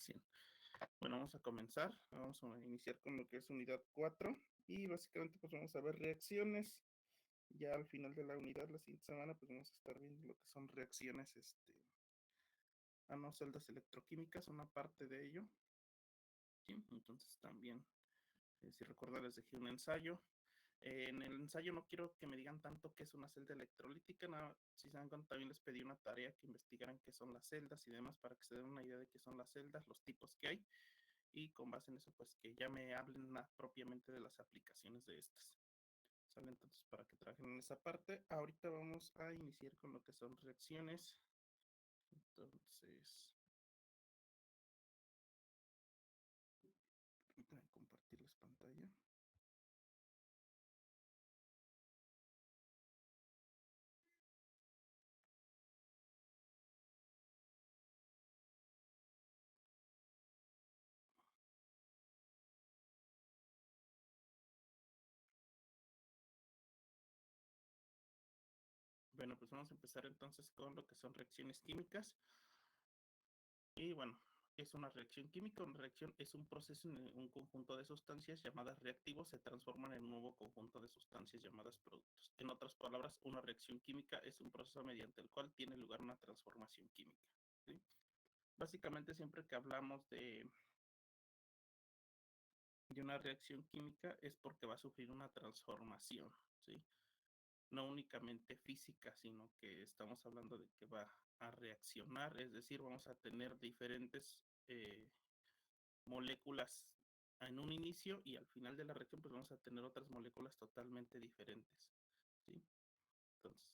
presentación. Bueno, vamos a comenzar. Vamos a iniciar con lo que es unidad 4 y básicamente pues vamos a ver reacciones. Ya al final de la unidad, la siguiente semana, pues vamos a estar viendo lo que son reacciones a no celdas electroquímicas, una parte de ello. ¿Sí? Entonces también, si recuerdan, les dejé un ensayo. En el ensayo no quiero que me digan tanto qué es una celda electrolítica, nada, si se dan cuenta también les pedí una tarea que investigaran qué son las celdas y demás para que se den una idea de qué son las celdas, los tipos que hay y con base en eso pues que ya me hablen propiamente de las aplicaciones de estas. ¿Sale? Entonces para que trabajen en esa parte, ahorita vamos a iniciar con lo que son reacciones. Entonces, voy a compartirles pantalla. Bueno, pues vamos a empezar entonces con lo que son reacciones químicas. Y bueno, es una reacción química. Una reacción es un proceso en un conjunto de sustancias llamadas reactivos se transforman en un nuevo conjunto de sustancias llamadas productos. En otras palabras, una reacción química es un proceso mediante el cual tiene lugar una transformación química. ¿Sí? Básicamente, siempre que hablamos de una reacción química es porque va a sufrir una transformación, ¿sí? No únicamente física, sino que estamos hablando de que va a reaccionar, es decir, vamos a tener diferentes moléculas en un inicio y al final de la reacción pues vamos a tener otras moléculas totalmente diferentes, ¿sí? Entonces,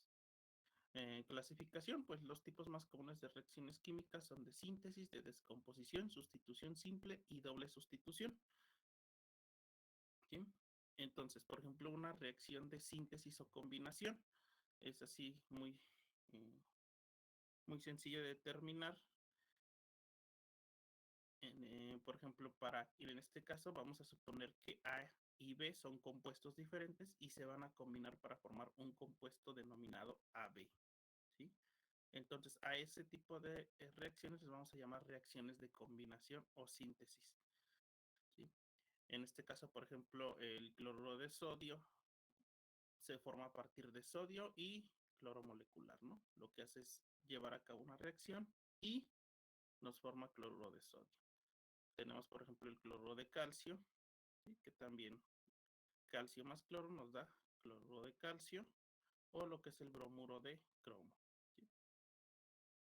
clasificación, pues los tipos más comunes de reacciones químicas son de síntesis, de descomposición, sustitución simple y doble sustitución, ¿sí? Entonces, por ejemplo, una reacción de síntesis o combinación es así muy sencillo de determinar. Por ejemplo, en este caso vamos a suponer que A y B son compuestos diferentes y se van a combinar para formar un compuesto denominado AB, ¿sí? Entonces, a ese tipo de reacciones les vamos a llamar reacciones de combinación o síntesis, ¿sí? En este caso, por ejemplo, el cloruro de sodio se forma a partir de sodio y cloro molecular, ¿no? Lo que hace es llevar a cabo una reacción y nos forma cloruro de sodio. Tenemos, por ejemplo, el cloruro de calcio, ¿sí? Que también calcio más cloro nos da cloruro de calcio, o lo que es el bromuro de cromo, ¿sí?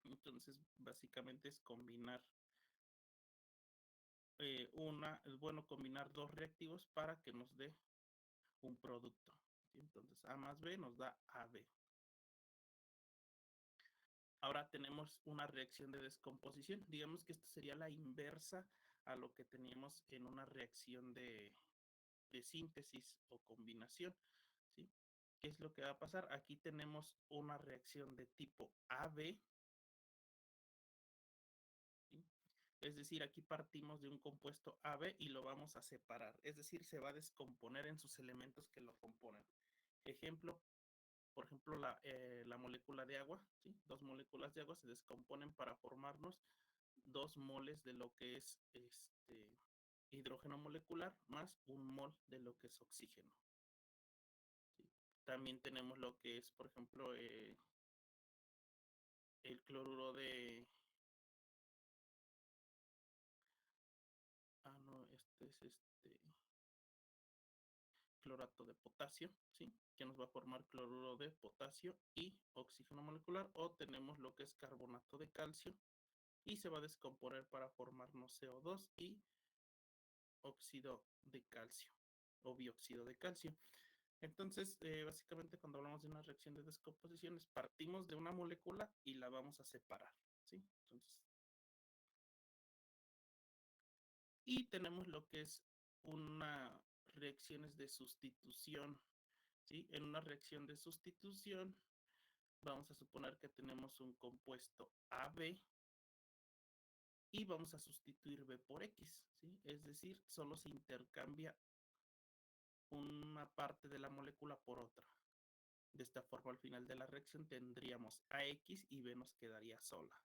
Entonces, básicamente es combinar es bueno combinar dos reactivos para que nos dé un producto, ¿sí? Entonces, A más B nos da AB. Ahora tenemos una reacción de descomposición. Digamos que esta sería la inversa a lo que teníamos en una reacción de síntesis o combinación, ¿sí? ¿Qué es lo que va a pasar? Aquí tenemos una reacción de tipo AB, ¿sí? Es decir, aquí partimos de un compuesto AB y lo vamos a separar. Es decir, se va a descomponer en sus elementos que lo componen. Ejemplo, por ejemplo, la molécula de agua, ¿sí? Dos moléculas de agua se descomponen para formarnos 2 moles de lo que es hidrógeno molecular más 1 mol de lo que es oxígeno, ¿sí? También tenemos lo que es, por ejemplo, el cloruro de... Ah, no, este es clorato de potasio, ¿sí? Que nos va a formar cloruro de potasio y oxígeno molecular. O tenemos lo que es carbonato de calcio y se va a descomponer para formarnos CO2 y óxido de calcio o bióxido de calcio. Entonces, básicamente cuando hablamos de una reacción de descomposición, partimos de una molécula y la vamos a separar, ¿sí? Entonces, y tenemos lo que es una reacciones de sustitución, ¿sí? En una reacción de sustitución, vamos a suponer que tenemos un compuesto AB y vamos a sustituir B por X, ¿sí? Es decir, solo se intercambia una parte de la molécula por otra. De esta forma, al final de la reacción tendríamos AX y B nos quedaría sola.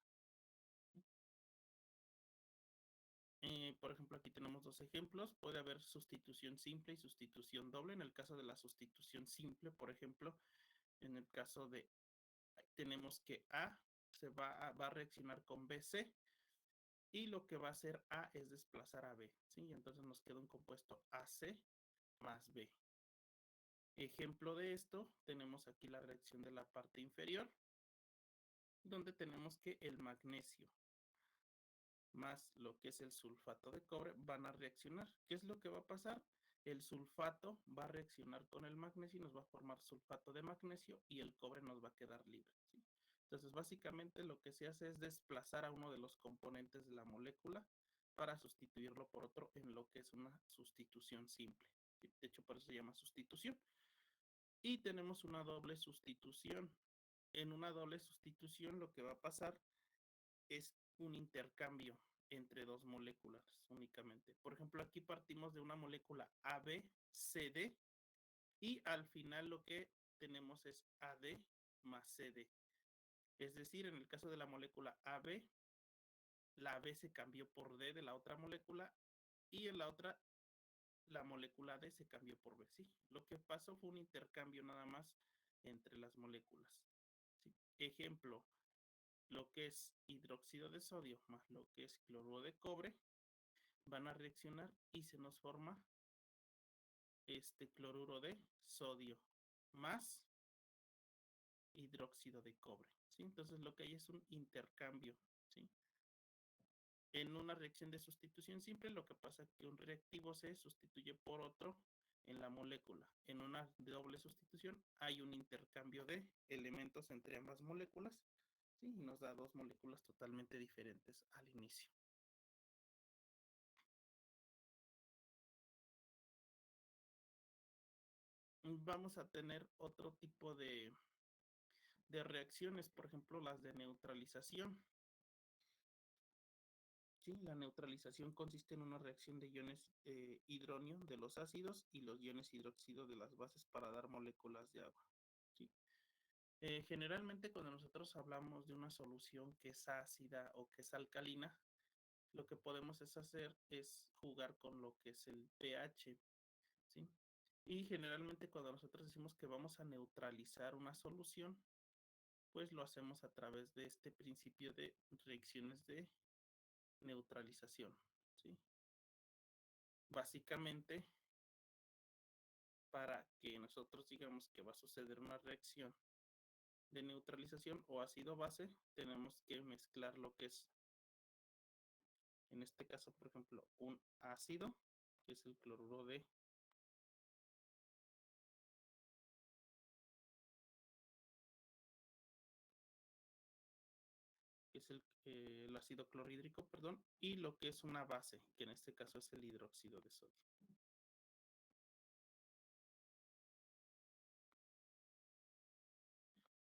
por ejemplo, aquí tenemos dos ejemplos. Puede haber sustitución simple y sustitución doble. En el caso de la sustitución simple, por ejemplo, en el caso de tenemos que A va a reaccionar con BC y lo que va a hacer A es desplazar a B, ¿sí? Y entonces nos queda un compuesto AC más B. Ejemplo de esto, tenemos aquí la reacción de la parte inferior, donde tenemos que el magnesio más lo que es el sulfato de cobre van a reaccionar. ¿Qué es lo que va a pasar? El sulfato va a reaccionar con el magnesio y nos va a formar sulfato de magnesio y el cobre nos va a quedar libre, ¿sí? Entonces, básicamente lo que se hace es desplazar a uno de los componentes de la molécula para sustituirlo por otro en lo que es una sustitución simple. De hecho, por eso se llama sustitución. Y tenemos una doble sustitución. En una doble sustitución lo que va a pasar es un intercambio entre dos moléculas únicamente. Por ejemplo, aquí partimos de una molécula ABCD y al final lo que tenemos es AD más CD. Es decir, en el caso de la molécula AB, la B se cambió por D de la otra molécula y en la otra la molécula D se cambió por B. ¿Sí? Lo que pasó fue un intercambio nada más entre las moléculas. ¿Sí? Ejemplo, lo que es hidróxido de sodio más lo que es cloruro de cobre van a reaccionar y se nos forma este cloruro de sodio más hidróxido de cobre, ¿sí? Entonces lo que hay es un intercambio, ¿sí? En una reacción de sustitución simple lo que pasa es que un reactivo se sustituye por otro en la molécula. En una doble sustitución hay un intercambio de elementos entre ambas moléculas, ¿sí? Y nos da dos moléculas totalmente diferentes al inicio. Vamos a tener otro tipo de reacciones, por ejemplo, las de neutralización. ¿Sí? La neutralización consiste en una reacción de iones hidronio de los ácidos y los iones hidróxido de las bases para dar moléculas de agua. ¿Sí? Generalmente cuando nosotros hablamos de una solución que es ácida o que es alcalina, lo que podemos hacer es jugar con lo que es el pH. ¿Sí? Y generalmente cuando nosotros decimos que vamos a neutralizar una solución, pues lo hacemos a través de este principio de reacciones de neutralización, ¿sí? Básicamente, para que nosotros digamos que va a suceder una reacción de neutralización o ácido-base, tenemos que mezclar lo que es, en este caso, por ejemplo, un ácido, que es el cloruro de que es el ácido clorhídrico, perdón, y lo que es una base, que en este caso es el hidróxido de sodio.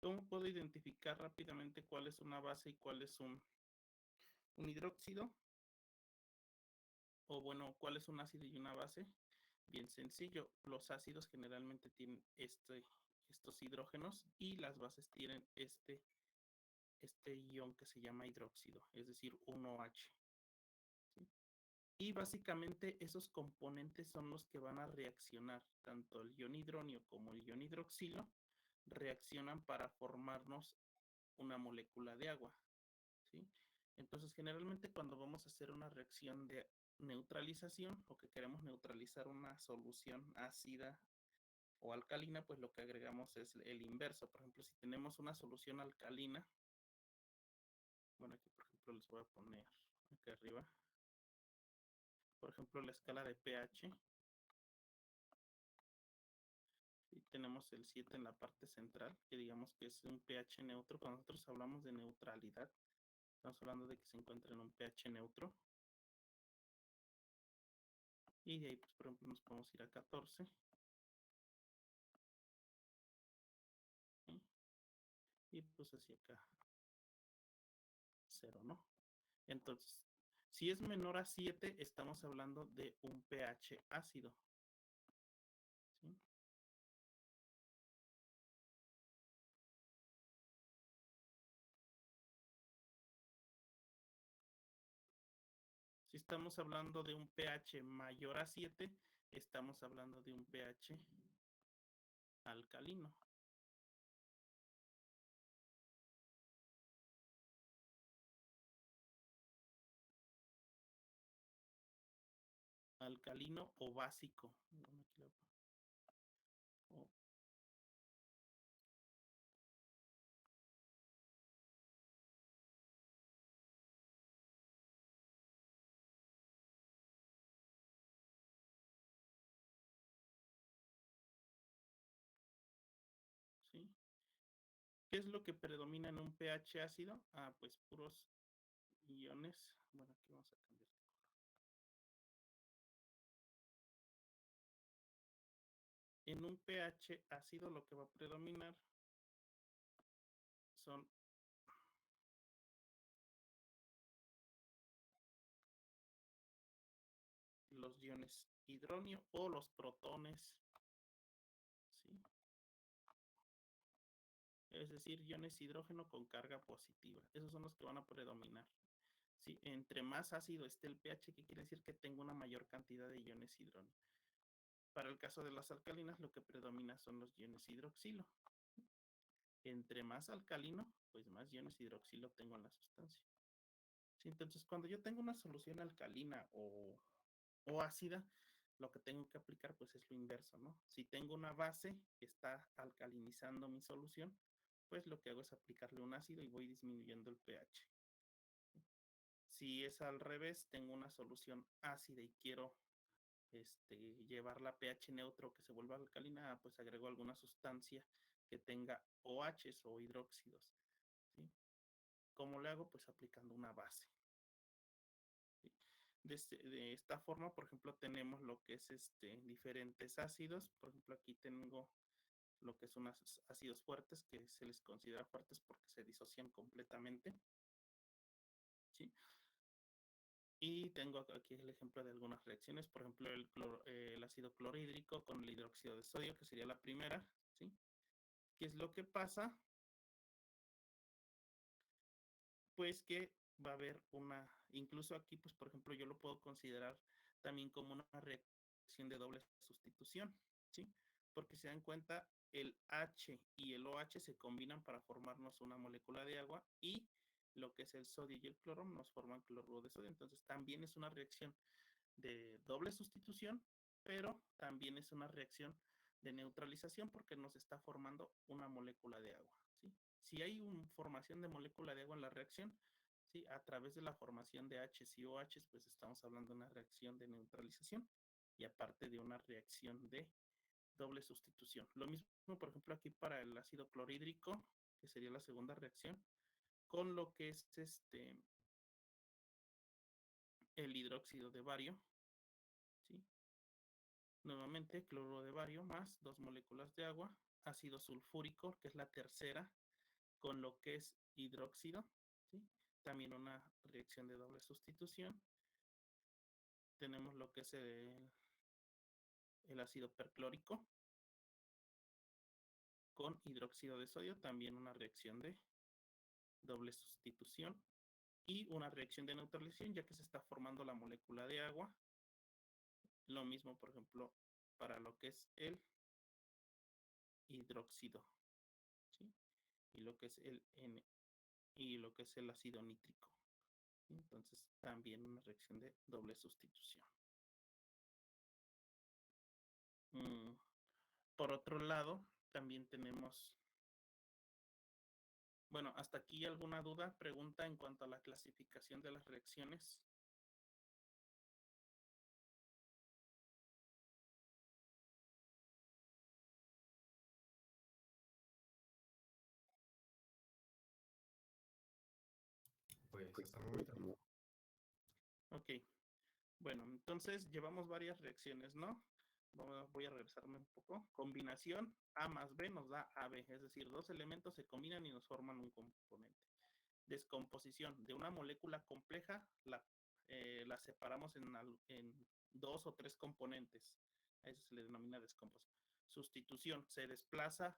¿Cómo puedo identificar rápidamente cuál es una base y cuál es un hidróxido? O bueno, ¿cuál es un ácido y una base? Bien sencillo, los ácidos generalmente tienen estos hidrógenos y las bases tienen este ion que se llama hidróxido, es decir, 1H. ¿Sí? Y básicamente esos componentes son los que van a reaccionar, tanto el ion hidronio como el ion hidroxilo, reaccionan para formarnos una molécula de agua. ¿Sí? Entonces, generalmente cuando vamos a hacer una reacción de neutralización o que queremos neutralizar una solución ácida o alcalina, pues lo que agregamos es el inverso. Por ejemplo, si tenemos una solución alcalina, bueno, aquí por ejemplo les voy a poner acá arriba, por ejemplo, la escala de pH, y tenemos el 7 en la parte central, que digamos que es un pH neutro. Cuando nosotros hablamos de neutralidad, estamos hablando de que se encuentra en un pH neutro. Y de ahí, pues, por ejemplo, nos podemos ir a 14. ¿Sí? Y pues así acá, 0, ¿no? Entonces, si es menor a 7, estamos hablando de un pH ácido. ¿Sí? estamos hablando de un pH mayor a 7, estamos hablando de un pH alcalino. Alcalino o básico. O, ¿sí? ¿Qué es lo que predomina en un pH ácido? Ah, pues puros iones. Bueno, aquí vamos a cambiar. En un pH ácido lo que va a predominar son los iones hidronio o los protones, ¿sí? Es decir, iones hidrógeno con carga positiva. Esos son los que van a predominar. ¿Sí? Entre más ácido esté el pH, ¿qué quiere decir? Que tengo una mayor cantidad de iones hidronio. Para el caso de las alcalinas, lo que predomina son los iones hidroxilo. Entre más alcalino, pues más iones hidroxilo tengo en la sustancia. ¿Sí? Entonces, cuando yo tengo una solución alcalina o ácida, lo que tengo que aplicar pues es lo inverso, ¿no? Si tengo una base que está alcalinizando mi solución, pues lo que hago es aplicarle un ácido y voy disminuyendo el pH. Si es al revés, tengo una solución ácida y quiero llevarla a pH neutro que se vuelva alcalina, pues agrego alguna sustancia que tenga OHs o hidróxidos. ¿Sí? ¿Cómo le hago? Pues aplicando una base. ¿Sí? De esta forma, por ejemplo, tenemos lo que es diferentes ácidos. Por ejemplo, aquí tengo lo que son ácidos fuertes, que se les considera fuertes porque se disocian completamente. ¿Sí? Y tengo aquí el ejemplo de algunas reacciones, por ejemplo, el ácido clorhídrico con el hidróxido de sodio, que sería la primera. ¿Sí? ¿Qué es lo que pasa? Pues que va a haber incluso aquí, pues por ejemplo, yo lo puedo considerar también como una reacción de doble sustitución, ¿sí? Porque si se dan cuenta, el H y el OH se combinan para formarnos una molécula de agua y lo que es el sodio y el cloro nos forman cloruro de sodio. Entonces también es una reacción de doble sustitución, pero también es una reacción de neutralización porque nos está formando una molécula de agua. ¿Sí? Si hay una formación de molécula de agua en la reacción, ¿sí? A través de la formación de H y OH, pues estamos hablando de una reacción de neutralización y aparte de una reacción de doble sustitución. Lo mismo, por ejemplo, aquí para el ácido clorhídrico, que sería la segunda reacción, con lo que es el hidróxido de bario, ¿sí? Nuevamente, cloruro de bario más 2 moléculas de agua, ácido sulfúrico, que es la tercera, con lo que es hidróxido, ¿sí? También una reacción de doble sustitución. Tenemos lo que es el ácido perclórico con hidróxido de sodio, también una reacción de doble sustitución y una reacción de neutralización, ya que se está formando la molécula de agua. Lo mismo, por ejemplo, para lo que es el hidróxido, ¿sí? Y lo que es el N y lo que es el ácido nítrico. Entonces, también una reacción de doble sustitución. Mm, Por otro lado, también tenemos, bueno, hasta aquí alguna duda, pregunta en cuanto a la clasificación de las reacciones. Pues hasta el momento no. Ok, bueno, entonces llevamos varias reacciones, ¿no? Voy a regresarme un poco. Combinación A más B nos da AB, es decir, dos elementos se combinan y nos forman un componente. Descomposición de una molécula compleja, la separamos en dos o tres componentes. A eso se le denomina descomposición. Sustitución, se desplaza.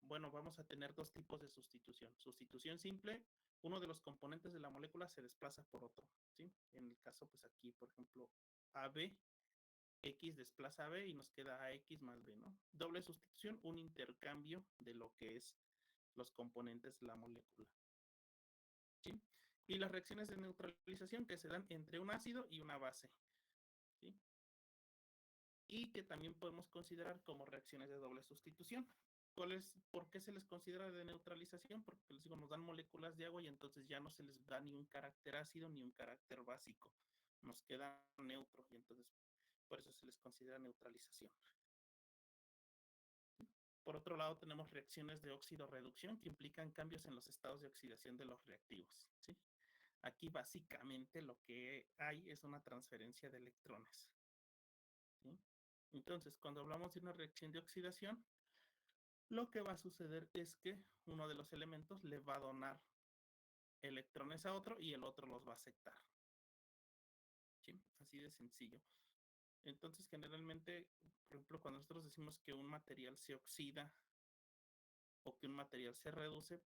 Bueno, vamos a tener dos tipos de sustitución. Sustitución simple uno de los componentes de la molécula se desplaza por otro, ¿sí? En el caso, pues aquí, por ejemplo, AB, X desplaza a B y nos queda AX más B, ¿no? Doble sustitución, un intercambio de lo que es los componentes de la molécula, ¿sí? Y las reacciones de neutralización que se dan entre un ácido y una base, ¿sí? Y que también podemos considerar como reacciones de doble sustitución. ¿Por qué se les considera de neutralización? Porque les digo, nos dan moléculas de agua y entonces ya no se les da ni un carácter ácido ni un carácter básico. Nos queda neutro y entonces por eso se les considera neutralización. Por otro lado, tenemos reacciones de óxido-reducción que implican cambios en los estados de oxidación de los reactivos, ¿sí? Aquí básicamente lo que hay es una transferencia de electrones, ¿sí? Entonces, cuando hablamos de una reacción de oxidación, lo que va a suceder es que uno de los elementos le va a donar electrones a otro y el otro los va a aceptar, ¿sí? Así de sencillo. Entonces, generalmente, por ejemplo, cuando nosotros decimos que un material se oxida o que un material se reduce,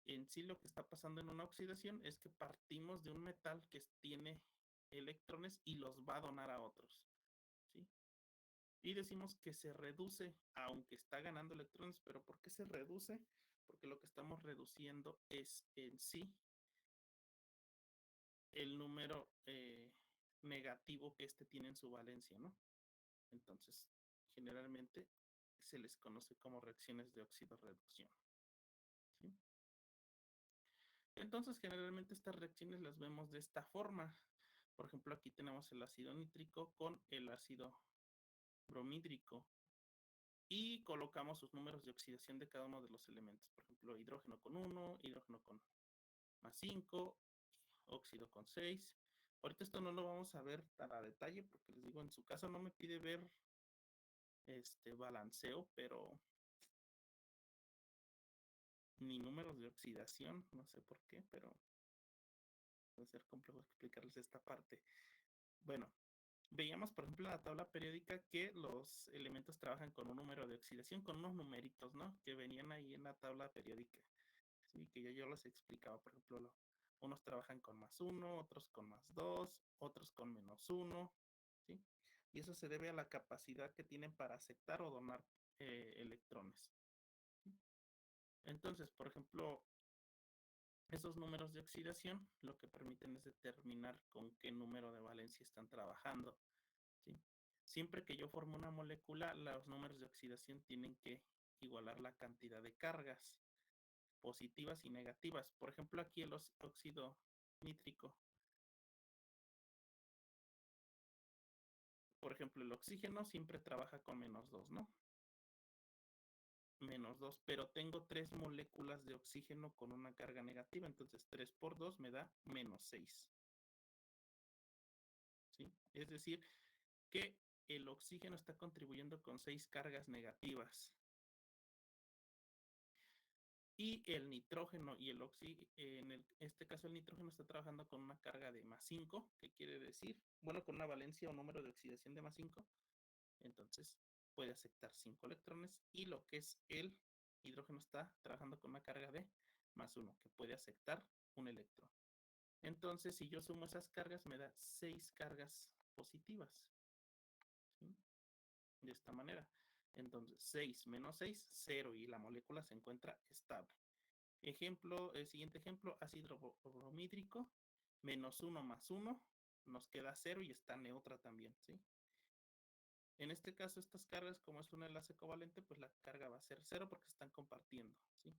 en sí lo que está pasando en una oxidación es que partimos de un metal que tiene electrones y los va a donar a otros, ¿sí? Y decimos que se reduce, aunque está ganando electrones, pero ¿por qué se reduce? Porque lo que estamos reduciendo es en sí el número negativo que este tiene en su valencia, ¿no? Entonces, generalmente se les conoce como reacciones de óxido-reducción, ¿sí? Entonces, generalmente estas reacciones las vemos de esta forma. Por ejemplo, aquí tenemos el ácido nítrico con el ácido bromídrico y colocamos sus números de oxidación de cada uno de los elementos. Por ejemplo, hidrógeno con 1, hidrógeno con más 5, óxido con 6. Ahorita esto no lo vamos a ver tan a detalle porque les digo, en su caso no me pide ver balanceo, pero ni números de oxidación, no sé por qué, pero puede ser complejo explicarles esta parte. Bueno, veíamos, por ejemplo, en la tabla periódica que los elementos trabajan con un número de oxidación, con unos numeritos, ¿no? Que venían ahí en la tabla periódica. Sí, que yo les explicaba, por ejemplo, unos trabajan con +1, otros con +2, otros con -1, ¿sí? Y eso se debe a la capacidad que tienen para aceptar o donar electrones, ¿sí? Entonces, por ejemplo, esos números de oxidación lo que permiten es determinar con qué número de valencia están trabajando, ¿sí? Siempre que yo formo una molécula, los números de oxidación tienen que igualar la cantidad de cargas positivas y negativas. Por ejemplo, aquí el óxido nítrico. Por ejemplo, el oxígeno siempre trabaja con -2, ¿no? -2, pero tengo 3 moléculas de oxígeno con una carga negativa, entonces 3 por 2 me da -6. ¿Sí? Es decir, que el oxígeno está contribuyendo con 6 cargas negativas. Y el nitrógeno y el oxígeno, en este caso el nitrógeno está trabajando con una carga de +5, que quiere decir, bueno, con una valencia o número de oxidación de +5, entonces puede aceptar 5 electrones, y lo que es el hidrógeno está trabajando con una carga de +1, que puede aceptar un electrón. Entonces, si yo sumo esas cargas, me da 6 cargas positivas, ¿sí? De esta manera. Entonces, 6 menos 6, 0, y la molécula se encuentra estable. Ejemplo, el siguiente ejemplo, ácido bromídrico, -1 más 1, nos queda 0 y está neutra también, ¿sí? En este caso, estas cargas, como es un enlace covalente, pues la carga va a ser 0 porque se están compartiendo, ¿sí?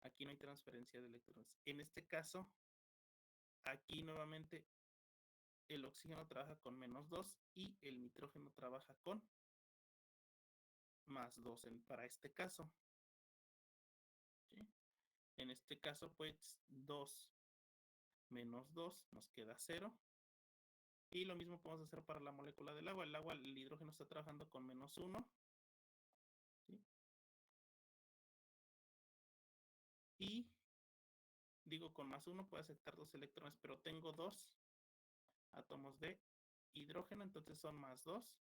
Aquí no hay transferencia de electrones. En este caso, aquí nuevamente el oxígeno trabaja con -2 y el nitrógeno trabaja con +2 para este caso, ¿sí? En este caso, pues 2 menos 2 nos queda 0. Y lo mismo podemos hacer para la molécula del agua. El agua, el hidrógeno está trabajando con -1, ¿sí? Y digo, con +1 puede aceptar 2 electrones, pero tengo 2 átomos de hidrógeno, entonces son +2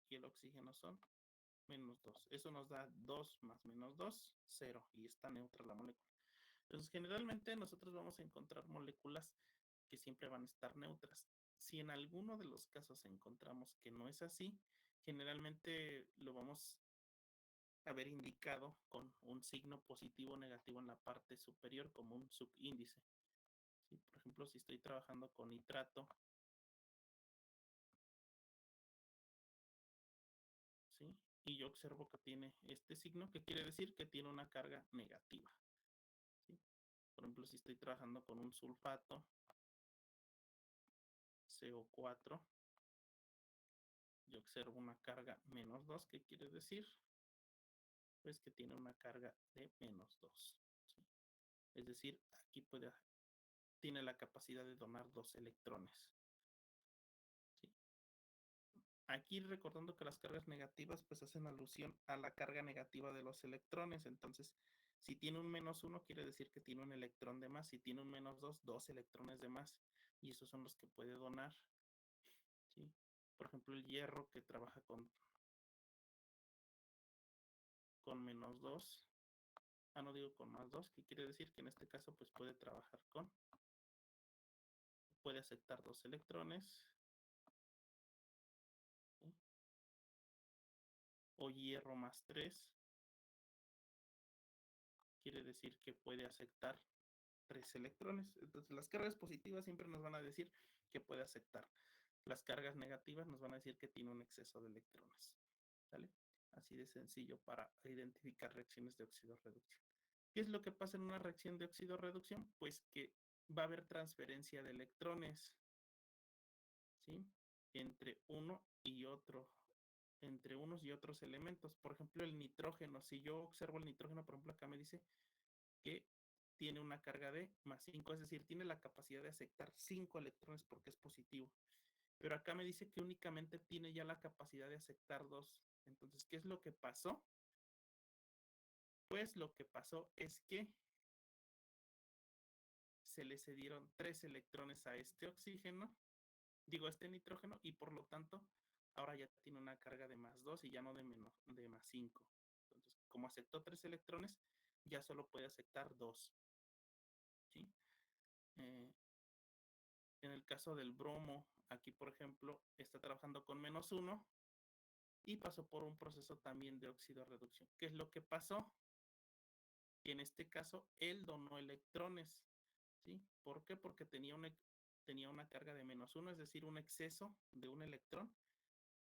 y el oxígeno son -2. Eso nos da 2 más -2, 0, y está neutra la molécula. Entonces, generalmente nosotros vamos a encontrar moléculas que siempre van a estar neutras. Si en alguno de los casos encontramos que no es así, generalmente lo vamos a ver indicado con un signo positivo o negativo en la parte superior como un subíndice. ¿Sí? Por ejemplo, si estoy trabajando con nitrato, ¿sí? Y yo observo que tiene este signo, que quiere decir que tiene una carga negativa. ¿Sí? Por ejemplo, si estoy trabajando con un sulfato, CO4, yo observo una carga -2, ¿qué quiere decir? Pues que tiene una carga de -2. ¿Sí? Es decir, aquí tiene la capacidad de donar 2 electrones. ¿Sí? Aquí recordando que las cargas negativas pues hacen alusión a la carga negativa de los electrones. Entonces, si tiene un -1 quiere decir que tiene un electrón de más. Si tiene un -2, 2 electrones de más. Y esos son los que puede donar. ¿Sí? Por ejemplo, el hierro que trabaja con -2. No digo con +2, que quiere decir que en este caso pues puede aceptar 2 electrones. ¿Sí? O hierro +3 quiere decir que puede aceptar 3 electrones. Entonces las cargas positivas siempre nos van a decir que puede aceptar. Las cargas negativas nos van a decir que tiene un exceso de electrones. ¿Sale? Así de sencillo para identificar reacciones de oxidorreducción. ¿Qué es lo que pasa en una reacción de oxidorreducción? Pues que va a haber transferencia de electrones, ¿sí? Entre uno y otro, entre unos y otros elementos. Por ejemplo, el nitrógeno. Si yo observo el nitrógeno, por ejemplo, acá me dice que tiene una carga de +5, es decir, tiene la capacidad de aceptar 5 electrones porque es positivo. Pero acá me dice que únicamente tiene ya la capacidad de aceptar 2. Entonces, ¿qué es lo que pasó? Pues lo que pasó es que se le cedieron 3 electrones a este oxígeno, digo, a este nitrógeno, y por lo tanto, ahora ya tiene una carga de +2 y ya no de +5. Entonces, como aceptó 3 electrones, ya solo puede aceptar 2. ¿Sí? En el caso del bromo, aquí por ejemplo, está trabajando con -1 y pasó por un proceso también de oxidorreducción. ¿Qué es lo que pasó? Que en este caso él donó electrones. ¿Sí? ¿Por qué? Porque tenía una carga de -1, es decir, un exceso de un electrón,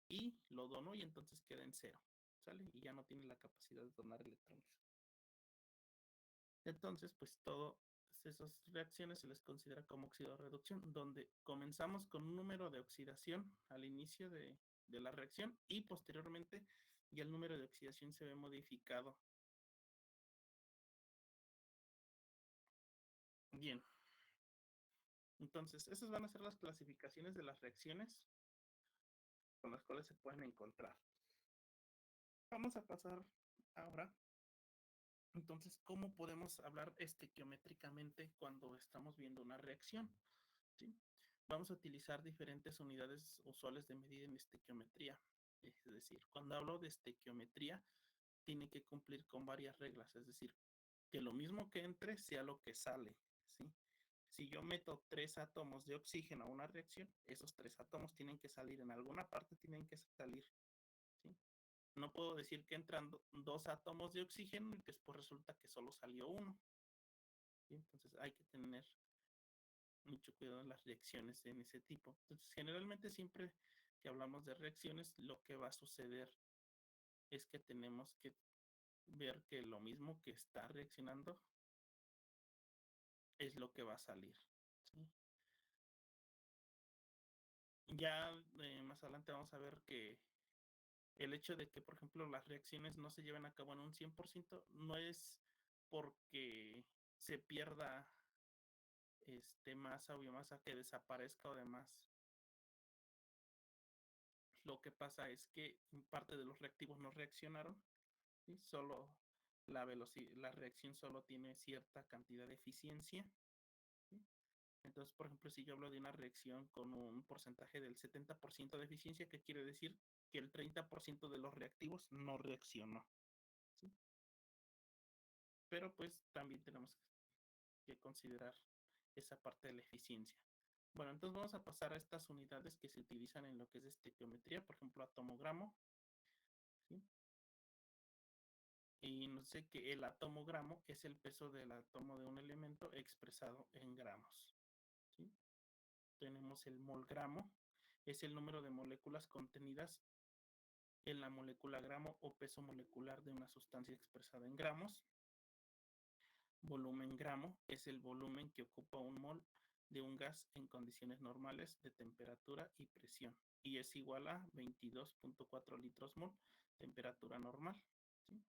y lo donó y entonces queda en 0. ¿Sale? Y ya no tiene la capacidad de donar electrones. Entonces, pues todas esas reacciones se les considera como oxidorreducción, donde comenzamos con un número de oxidación al inicio de la reacción y posteriormente ya el número de oxidación se ve modificado. Bien, entonces esas van a ser las clasificaciones de las reacciones con las cuales se pueden encontrar. Vamos a pasar ahora, entonces, ¿cómo podemos hablar estequiométricamente cuando estamos viendo una reacción? ¿Sí? Vamos a utilizar diferentes unidades usuales de medida en estequiometría. Es decir, cuando hablo de estequiometría, tiene que cumplir con varias reglas. Es decir, que lo mismo que entre sea lo que sale. ¿Sí? Si yo meto 3 átomos de oxígeno a una reacción, esos 3 átomos tienen que salir. En alguna parte tienen que salir. ¿Sí? No puedo decir que entran 2 átomos de oxígeno y después resulta que solo salió uno. ¿Sí? Entonces hay que tener mucho cuidado en las reacciones en ese tipo. Entonces, generalmente siempre que hablamos de reacciones, lo que va a suceder es que tenemos que ver que lo mismo que está reaccionando es lo que va a salir. ¿Sí? Ya más adelante vamos a ver que el hecho de que, por ejemplo, las reacciones no se lleven a cabo en un 100% no es porque se pierda masa o biomasa, que desaparezca o demás. Lo que pasa es que parte de los reactivos no reaccionaron, ¿sí? Solo la reacción solo tiene cierta cantidad de eficiencia. ¿Sí? Entonces, por ejemplo, si yo hablo de una reacción con un porcentaje del 70% de eficiencia, ¿qué quiere decir? Que el 30% de los reactivos no reaccionó. ¿Sí? Pero pues también tenemos que considerar esa parte de la eficiencia. Bueno, entonces vamos a pasar a estas unidades que se utilizan en lo que es estequiometría, por ejemplo, atomogramo, ¿sí? Y nos dice que el atomogramo es el peso del átomo de un elemento expresado en gramos, ¿sí? Tenemos el molgramo, es el número de moléculas contenidas en la molécula gramo o peso molecular de una sustancia expresada en gramos. Volumen gramo es el volumen que ocupa un mol de un gas en condiciones normales de temperatura y presión y es igual a 22.4 litros mol, temperatura normal, ¿sí?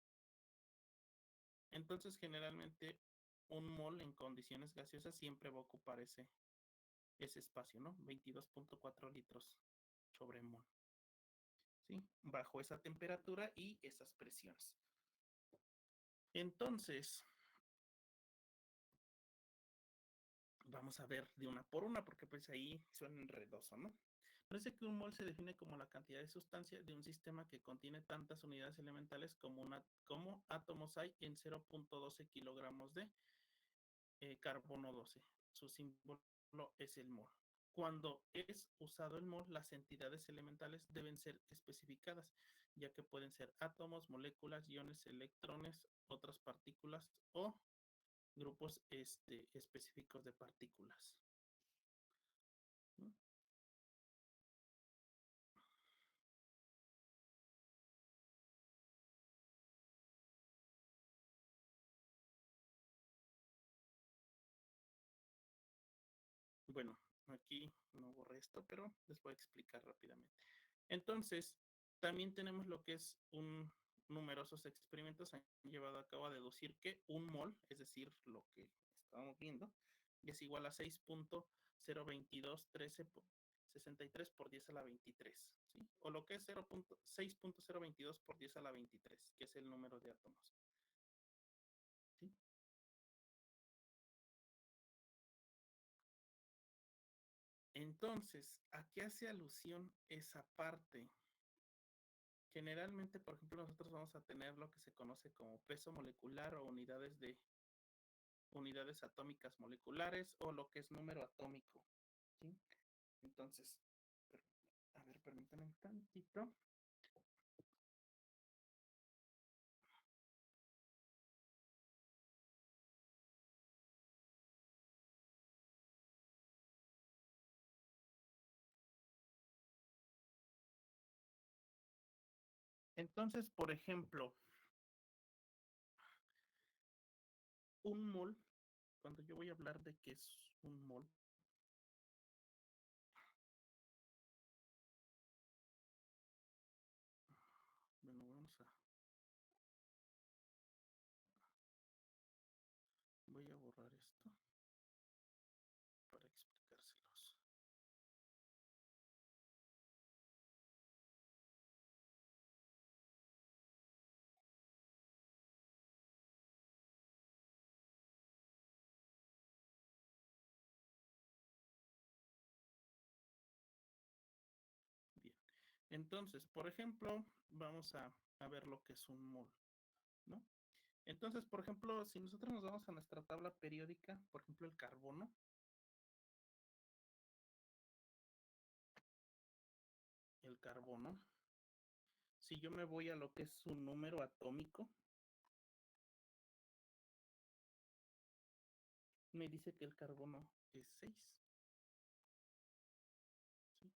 Entonces, generalmente, un mol en condiciones gaseosas siempre va a ocupar ese espacio, ¿no? 22.4 litros sobre mol, ¿sí? Bajo esa temperatura y esas presiones. Entonces, vamos a ver de una por una, porque pues ahí suena enredoso, ¿no? Parece que un mol se define como la cantidad de sustancia de un sistema que contiene tantas unidades elementales como átomos hay en 0.12 kilogramos de carbono 12. Su símbolo es el mol. Cuando es usado el mol, las entidades elementales deben ser especificadas, ya que pueden ser átomos, moléculas, iones, electrones, otras partículas o grupos específicos de partículas. ¿No? Bueno, aquí no borré esto, pero les voy a explicar rápidamente. Entonces, también tenemos lo que es numerosos experimentos han llevado a cabo a deducir que un mol, es decir, lo que estábamos viendo, es igual a 6.022.1363 por 10 a la 23, ¿sí? O lo que es 6.022 por 10 a la 23, que es el número de átomos, ¿sí? Entonces, ¿a qué hace alusión esa parte? Generalmente, por ejemplo, nosotros vamos a tener lo que se conoce como peso molecular o unidades atómicas moleculares o lo que es número atómico, ¿sí? Entonces, a ver, permítanme un tantito. Entonces, por ejemplo, un mol, cuando yo voy a hablar de qué es un mol, bueno, voy a borrar esto para explicárselos. Bien. Entonces, por ejemplo, vamos a ver lo que es un mol, ¿no? Entonces, por ejemplo, si nosotros nos vamos a nuestra tabla periódica, por ejemplo, el carbono, si yo me voy a lo que es su número atómico, me dice que el carbono es 6. ¿Sí?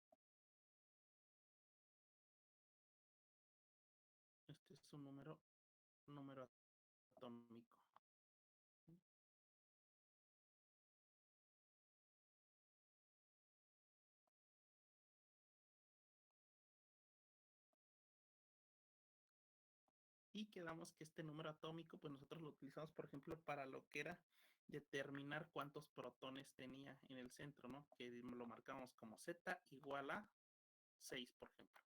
Este es su número atómico. ¿Sí? Y quedamos que este número atómico, pues nosotros lo utilizamos, por ejemplo, para lo que era determinar cuántos protones tenía en el centro, ¿no? Que lo marcamos como Z igual a 6, por ejemplo.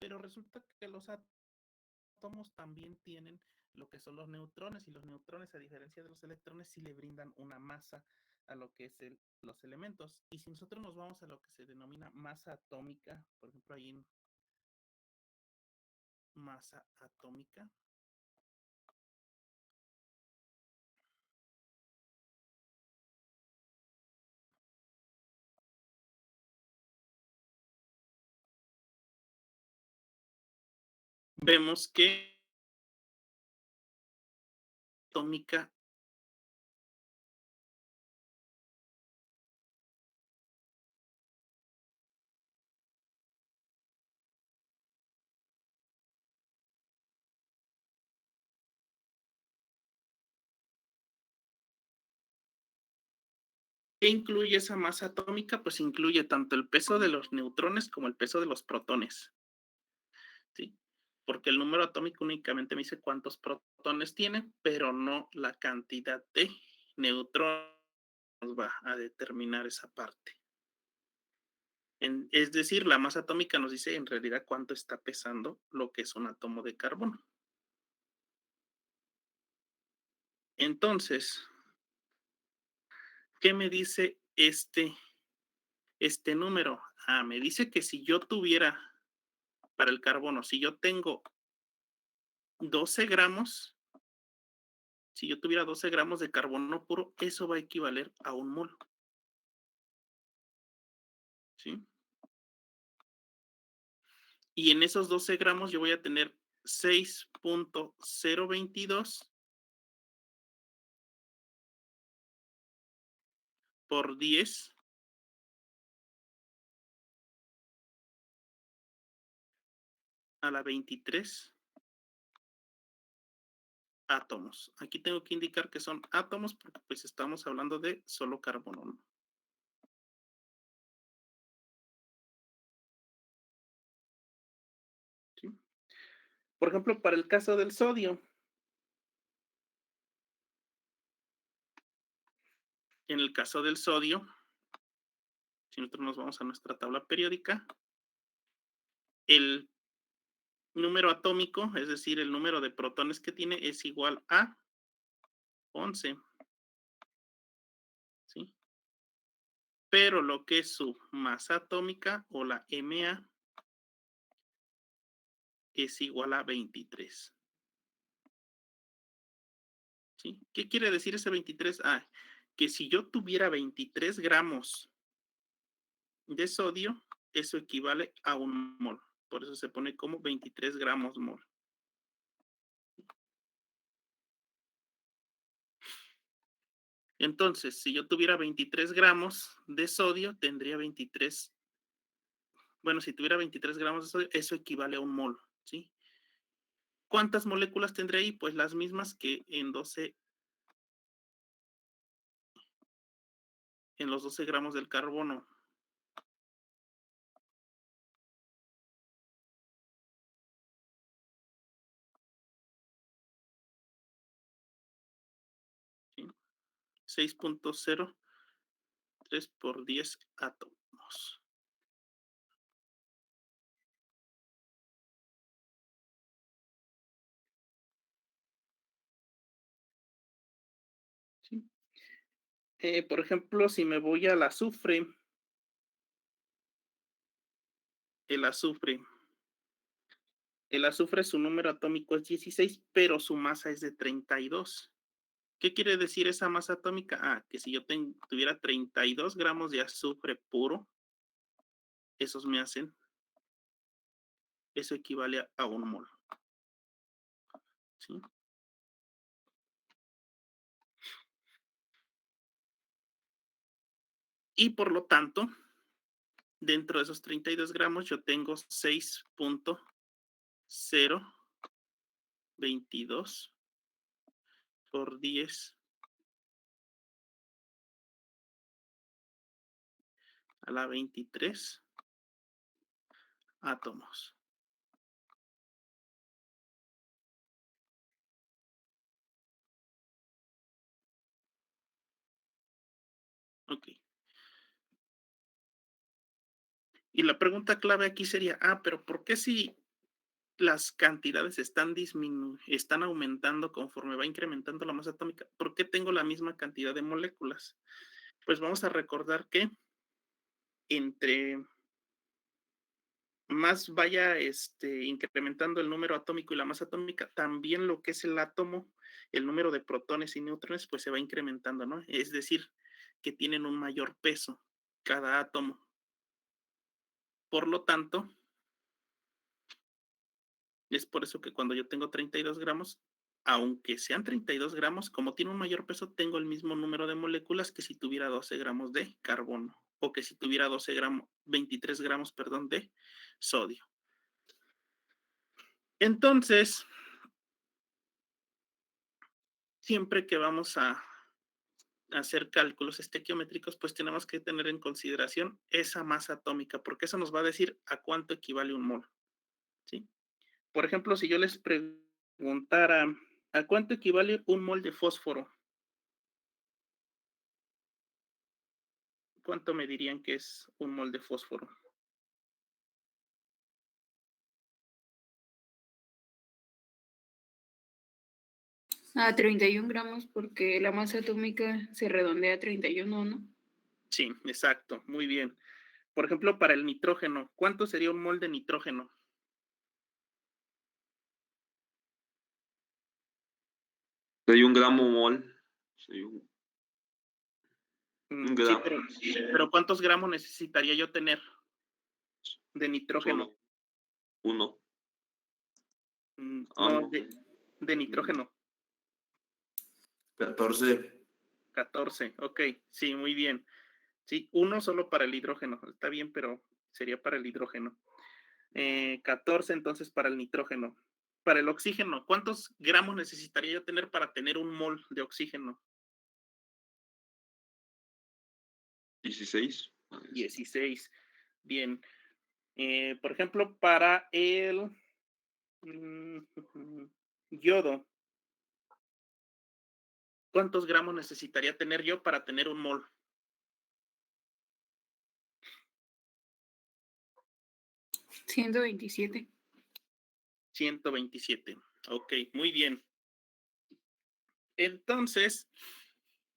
Pero resulta que los átomos también tienen lo que son los neutrones, y los neutrones, a diferencia de los electrones, sí le brindan una masa a lo que es los elementos. Y si nosotros nos vamos a lo que se denomina masa atómica, por ejemplo, ahí en masa atómica, vemos que atómica ¿qué incluye esa masa atómica? Pues incluye tanto el peso de los neutrones como el peso de los protones, ¿sí? Porque el número atómico únicamente me dice cuántos protones tiene, pero no la cantidad de neutrones va a determinar esa parte. Es decir, la masa atómica nos dice en realidad cuánto está pesando lo que es un átomo de carbono. Entonces, ¿qué me dice este número? Me dice que si yo tuviera, para el carbono, si yo tengo 12 gramos, si yo tuviera 12 gramos de carbono puro, eso va a equivaler a un mol, ¿sí? Y en esos 12 gramos yo voy a tener 6.022 por 10 a la 23 átomos. Aquí tengo que indicar que son átomos porque pues estamos hablando de solo carbono, ¿no? ¿Sí? Por ejemplo, para el caso del sodio, en el caso del sodio, si nosotros nos vamos a nuestra tabla periódica, el número atómico, es decir, el número de protones que tiene es igual a 11, ¿sí? Pero lo que es su masa atómica o la Ma es igual a 23, ¿sí? ¿Qué quiere decir ese 23? Que si yo tuviera 23 gramos de sodio, eso equivale a un mol. Por eso se pone como 23 gramos mol. Entonces, si yo tuviera 23 gramos de sodio, tendría 23. Bueno, si tuviera 23 gramos de sodio, eso equivale a un mol, ¿sí? ¿Cuántas moléculas tendré ahí? Pues las mismas que en los 12 gramos del carbono. ¿Sí? 6.03 por 10 átomos. ¿Sí? Por ejemplo, si me voy al azufre, el azufre, su número atómico es 16, pero su masa es de 32. ¿Qué quiere decir esa masa atómica? Que si yo tuviera 32 gramos de azufre puro, esos me hacen, eso equivale a un mol, ¿sí? Y por lo tanto, dentro de esos 32 gramos, yo tengo 6.022 por 10 a la 23 átomos. Ok. Y la pregunta clave aquí sería, pero ¿por qué si las cantidades están aumentando conforme va incrementando la masa atómica? ¿Por qué tengo la misma cantidad de moléculas? Pues vamos a recordar que entre más vaya incrementando el número atómico y la masa atómica, también lo que es el átomo, el número de protones y neutrones, pues se va incrementando, ¿no? Es decir, que tienen un mayor peso cada átomo. Por lo tanto, Es por eso que cuando yo tengo 32 gramos, aunque sean 32 gramos, como tiene un mayor peso, tengo el mismo número de moléculas que si tuviera 12 gramos de carbono o que si tuviera 12 gramos, 23 gramos, perdón, de sodio. Entonces, siempre que vamos a hacer cálculos estequiométricos, pues tenemos que tener en consideración esa masa atómica, porque eso nos va a decir a cuánto equivale un mol. ¿Sí? Por ejemplo, si yo les preguntara, ¿a cuánto equivale un mol de fósforo? ¿Cuánto me dirían que es un mol de fósforo? A 31 gramos porque la masa atómica se redondea a 31, ¿no? Sí, exacto, muy bien. Por ejemplo, para el nitrógeno, ¿cuánto sería un mol de nitrógeno? Soy un gramo mol. Soy un Sí, gramo. pero ¿cuántos gramos necesitaría yo tener de nitrógeno? Solo uno. No, de nitrógeno. 14. 14, ok, sí, muy bien. Sí, uno solo para el hidrógeno, está bien, pero sería para el hidrógeno. 14 entonces para el nitrógeno. Para el oxígeno, ¿cuántos gramos necesitaría yo tener para tener un mol de oxígeno? 16. 16. Bien. Por ejemplo, para el yodo, ¿cuántos gramos necesitaría tener yo para tener un mol? 127. 127. Ok, muy bien. Entonces,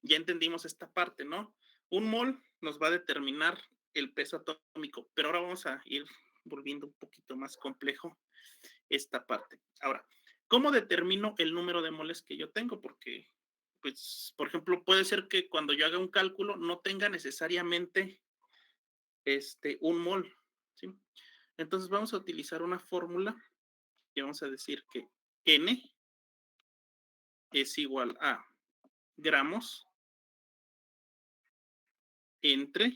ya entendimos esta parte, ¿no? Un mol nos va a determinar el peso atómico, pero ahora vamos a ir volviendo un poquito más complejo esta parte. Ahora, ¿cómo determino el número de moles que yo tengo? Porque, pues, por ejemplo, puede ser que cuando yo haga un cálculo no tenga necesariamente un mol, ¿sí? Entonces vamos a utilizar una fórmula y vamos a decir que N es igual a gramos entre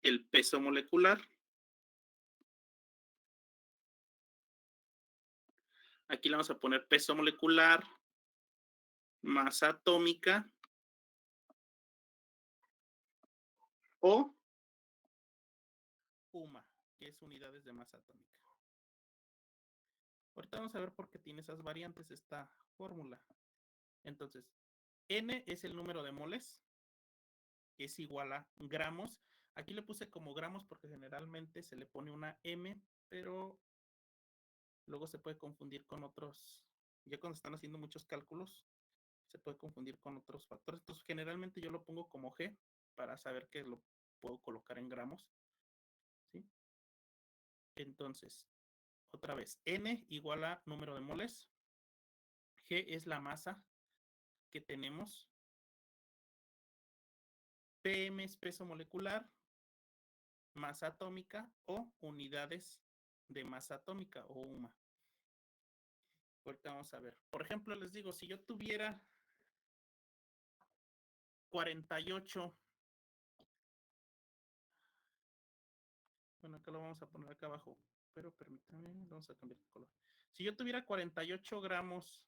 el peso molecular. Aquí le vamos a poner peso molecular, masa atómica o UMA, que es unidades de masa atómica. Ahorita vamos a ver por qué tiene esas variantes esta fórmula. Entonces, N es el número de moles, que es igual a gramos. Aquí le puse como gramos porque generalmente se le pone una M, pero luego se puede confundir con otros. Ya cuando están haciendo muchos cálculos, se puede confundir con otros factores. Entonces, generalmente yo lo pongo como G para saber que lo puedo colocar en gramos. ¿Sí? Entonces, otra vez, N igual a número de moles. G es la masa que tenemos. PM es peso molecular, masa atómica o unidades de masa atómica o UMA. Ahorita vamos a ver. Por ejemplo, les digo, si yo tuviera 48, bueno, acá lo vamos a poner acá abajo, pero permítanme, vamos a cambiar de color. Si yo tuviera 48 gramos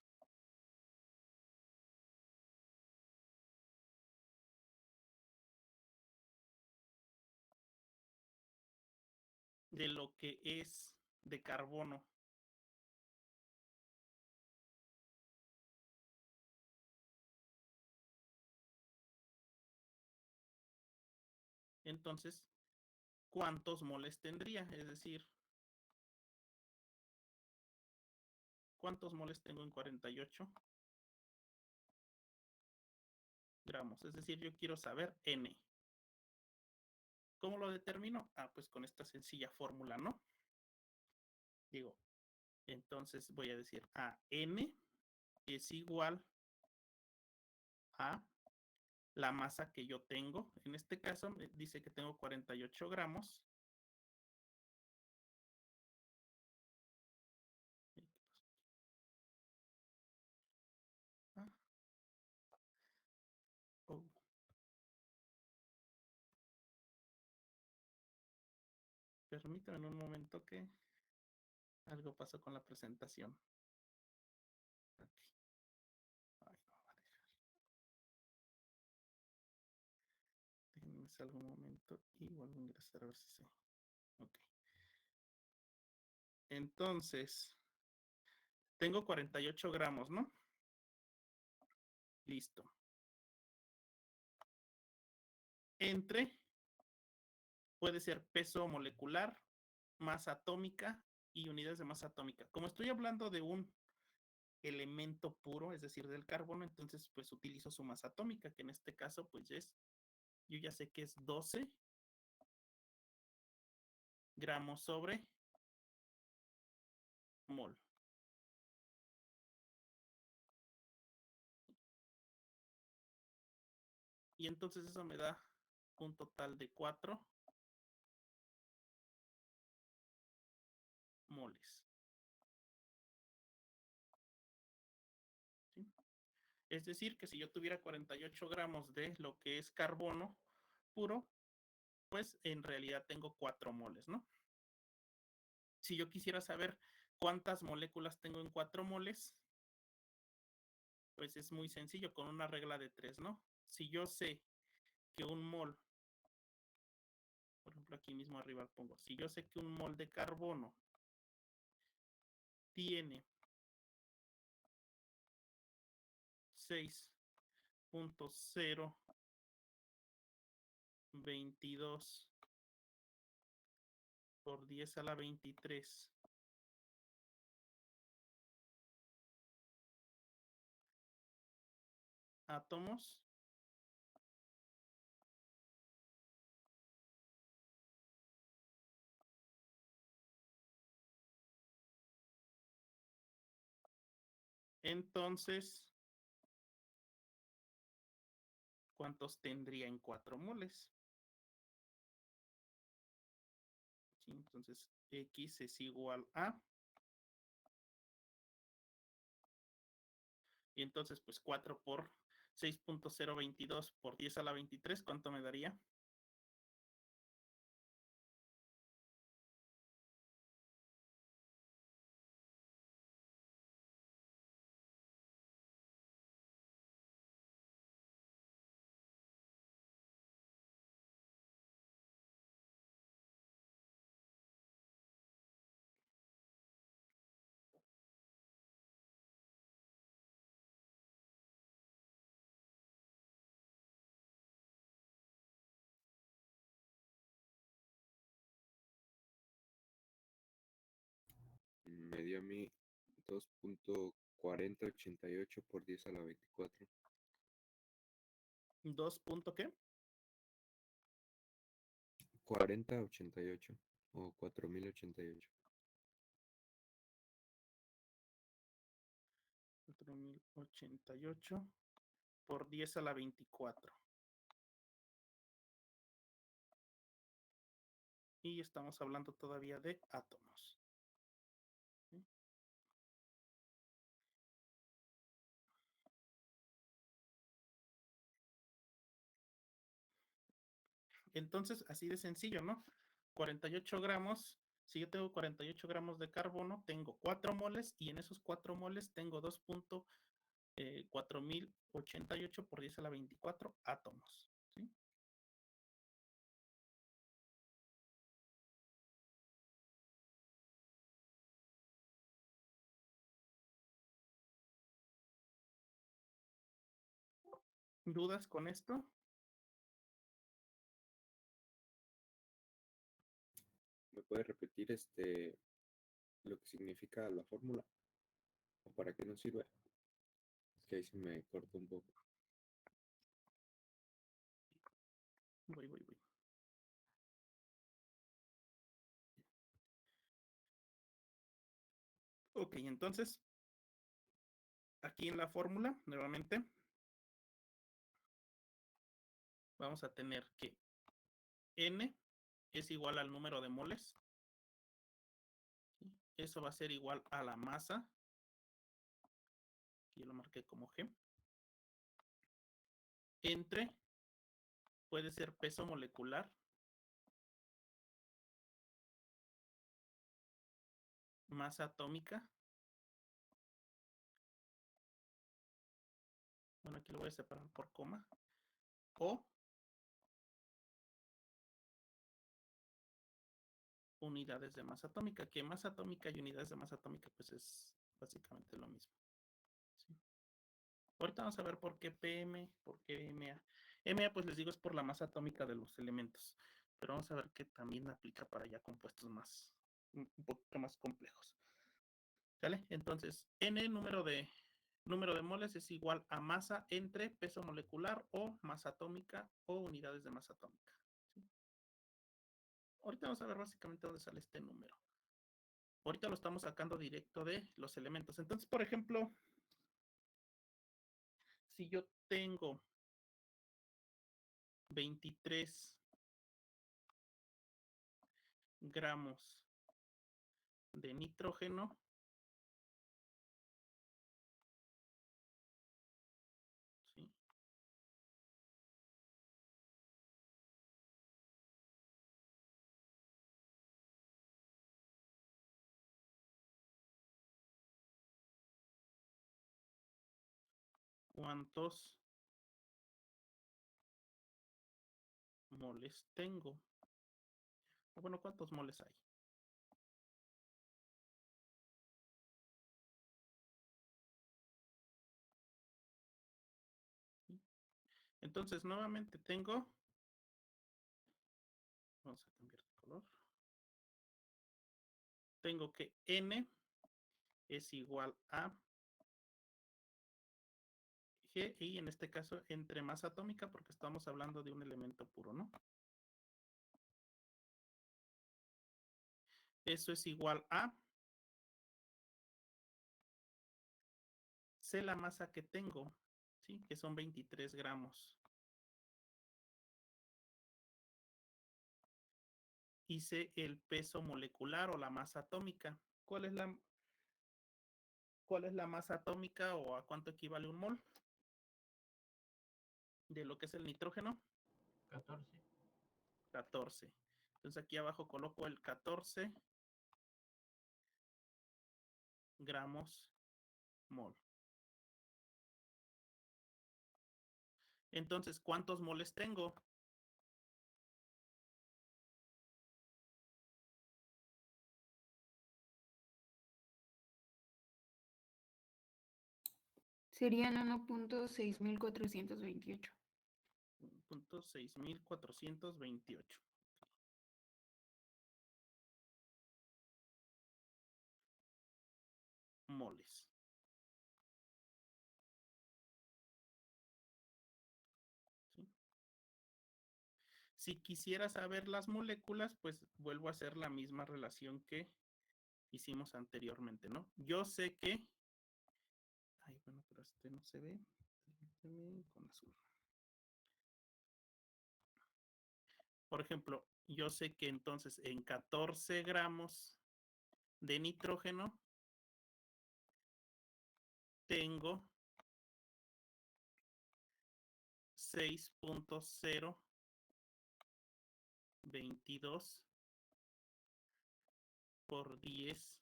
de lo que es de carbono, entonces, ¿cuántos moles tendría? Es decir, ¿cuántos moles tengo en 48 gramos? Es decir, yo quiero saber N. ¿Cómo lo determino? Ah, pues con esta sencilla fórmula, ¿no? Digo, entonces voy a decir a N es igual a la masa que yo tengo. En este caso me dice que tengo 48 gramos Permítanme un momento que algo pasó con la presentación. Ok. Ay, no va a dejar. Déjenme salgo un momento y vuelvo a ingresar a ver si se... Ok. Entonces, tengo 48 gramos, ¿no? Listo. Entre puede ser peso molecular, masa atómica y unidades de masa atómica. Como estoy hablando de un elemento puro, es decir, del carbono, entonces pues utilizo su masa atómica, que en este caso pues yo ya sé que es 12 gramos sobre mol. Y entonces eso me da un total de 4 moles. ¿Sí? Es decir, que si yo tuviera 48 gramos de lo que es carbono puro, pues en realidad tengo 4 moles, ¿no? Si yo quisiera saber cuántas moléculas tengo en 4 moles, pues es muy sencillo, con una regla de 3, ¿no? Si yo sé que un mol, por ejemplo aquí mismo arriba pongo, si yo sé que un mol de carbono tiene 6.022 por 10 a la 23 átomos, entonces, ¿cuántos tendría en 4 moles? ¿Sí? Entonces, X es igual a... Y entonces, pues 4 por 6.022 por 10 a la 23, ¿cuánto me daría? Me dio a mí 2.4088 por 10 a la 24. ¿2 punto qué? 4088 o 4088. 4088 por 10 a la 24. Y estamos hablando todavía de átomos. ¿Sí? Entonces, así de sencillo, ¿no? 48 gramos, si yo tengo 48 gramos de carbono, tengo 4 moles y en esos 4 moles tengo 2.4088 por 10 a la 24 átomos. ¿Sí? ¿Dudas con esto? ¿Me puede repetir lo que significa la fórmula? ¿O para qué nos sirve? Es que ahí se me corta un poco. Voy. Ok, entonces, aquí en la fórmula, nuevamente, vamos a tener que N es igual al número de moles. ¿Sí? Eso va a ser igual a la masa. Aquí lo marqué como G. Entre puede ser peso molecular masa atómica. Bueno, aquí lo voy a separar por coma. O unidades de masa atómica, que masa atómica y unidades de masa atómica pues es básicamente lo mismo. ¿Sí? Ahorita vamos a ver por qué PM, por qué MA. MA pues les digo es por la masa atómica de los elementos, pero vamos a ver que también aplica para ya compuestos un poquito más complejos. ¿Sale? Entonces, N número de moles es igual a masa entre peso molecular o masa atómica o unidades de masa atómica. ¿Sí? Ahorita vamos a ver básicamente dónde sale este número. Ahorita lo estamos sacando directo de los elementos. Entonces, por ejemplo, si yo tengo 23 gramos de nitrógeno, ¿sí? ¿Cuántos moles tengo? Bueno, ¿cuántos moles hay? ¿Sí? Entonces, nuevamente tengo, vamos a cambiar de color. Tengo que N es igual a G, y en este caso entre masa atómica, porque estamos hablando de un elemento puro, ¿no? Eso es igual a C la masa que tengo, ¿sí? Que son 23 gramos. Y C el peso molecular o la masa atómica. ¿Cuál es la masa atómica o a cuánto equivale un mol? De lo que es el nitrógeno. 14. 14. Entonces aquí abajo coloco el 14 gramos mol. Entonces, ¿cuántos moles tengo? Serían 1.6428. 1.6428 moles. ¿Sí? Si quisiera saber las moléculas, pues vuelvo a hacer la misma relación que hicimos anteriormente, ¿no? Yo sé que... Ay, bueno, pero este no se ve. Permíteme con azul. Por ejemplo, yo sé que entonces en 14 gramos de nitrógeno tengo 6.022 por 10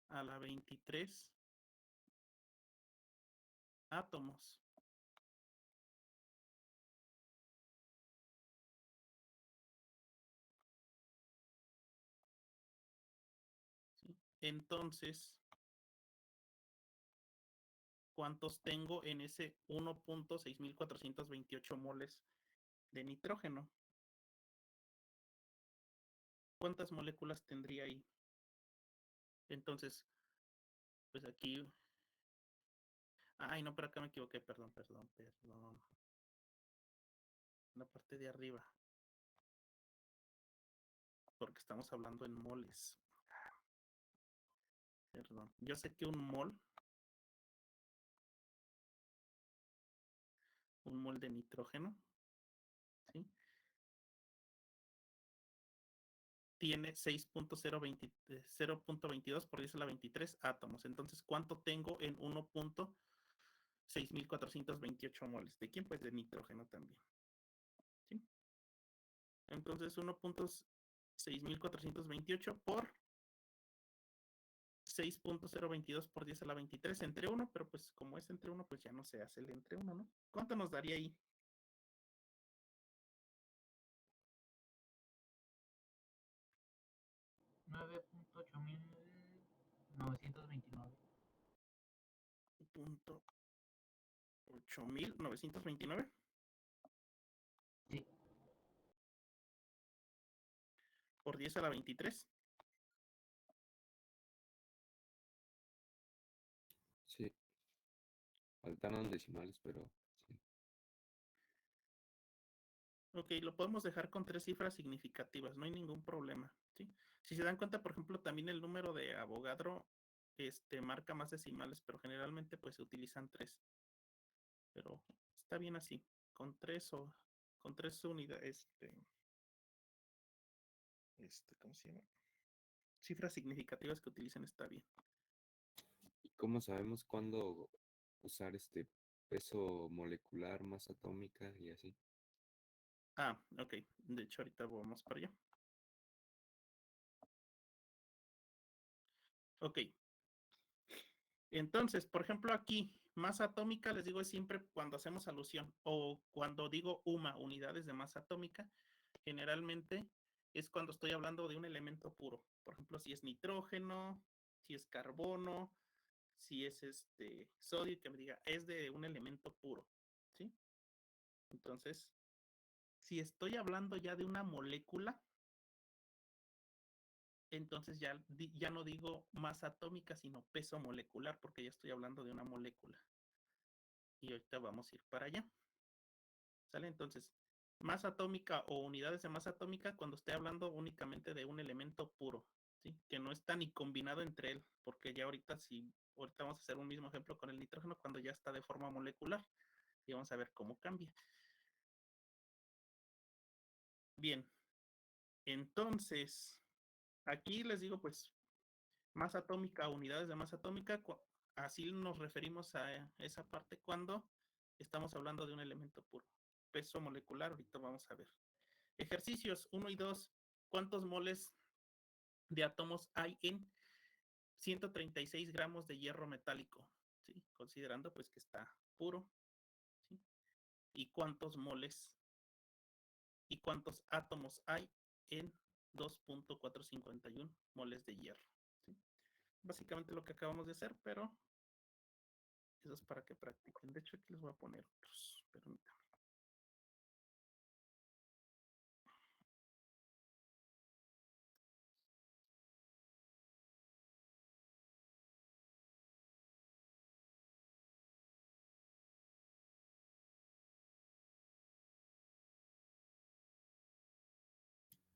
a la 23 átomos. ¿Sí? Entonces, ¿cuántos tengo en ese 1.6428 moles de nitrógeno? ¿Cuántas moléculas tendría ahí? Entonces, pues aquí... Ay, no, pero acá me equivoqué, perdón. La parte de arriba. Porque estamos hablando en moles. Perdón. Yo sé que un mol de nitrógeno, ¿sí? Tiene 0.22 por 10 a la 23 átomos. Entonces, ¿cuánto tengo en 1.6428 moles? ¿De quién? Pues de nitrógeno también. ¿Sí? Entonces, 6.428 por 6.022 por 10 a la 23 entre 1, pero pues como es entre 1, pues ya no se hace el entre 1, ¿no? ¿Cuánto nos daría ahí? 9.8929. Punto 8.929 Sí, por 10 a la 23. Sí, faltaron decimales, pero sí. Ok, lo podemos dejar con 3 cifras significativas, no hay ningún problema, ¿sí? Si se dan cuenta, por ejemplo, también el número de Avogadro marca más decimales, pero generalmente pues se utilizan 3. Pero está bien así, con 3 o con 3 unidades, ¿cómo se llama? Cifras significativas que utilicen está bien. ¿Y cómo sabemos cuándo usar peso molecular, masa atómica y así? Ah, ok, de hecho ahorita vamos para allá. Ok. Entonces, por ejemplo, aquí, masa atómica, les digo, es siempre cuando hacemos alusión o cuando digo UMA, unidades de masa atómica, generalmente es cuando estoy hablando de un elemento puro. Por ejemplo, si es nitrógeno, si es carbono, si es sodio, que me diga, es de un elemento puro, ¿sí? Entonces, si estoy hablando ya de una molécula, entonces ya no digo masa atómica, sino peso molecular, porque ya estoy hablando de una molécula. Y ahorita vamos a ir para allá. ¿Sale? Entonces, masa atómica o unidades de masa atómica cuando esté hablando únicamente de un elemento puro, ¿sí? Que no está ni combinado entre él, porque ya ahorita vamos a hacer un mismo ejemplo con el nitrógeno cuando ya está de forma molecular y vamos a ver cómo cambia. Bien, entonces, aquí les digo pues masa atómica, unidades de masa atómica, así nos referimos a esa parte cuando estamos hablando de un elemento puro. Peso molecular, ahorita vamos a ver. Ejercicios 1 y 2. ¿Cuántos moles de átomos hay en 136 gramos de hierro metálico? ¿Sí? Considerando pues que está puro. ¿Sí? ¿Y cuántos moles y cuántos átomos hay en 2.451 moles de hierro? ¿Sí? Básicamente lo que acabamos de hacer, pero eso es para que practiquen. De hecho, aquí les voy a poner otros. Permítanme.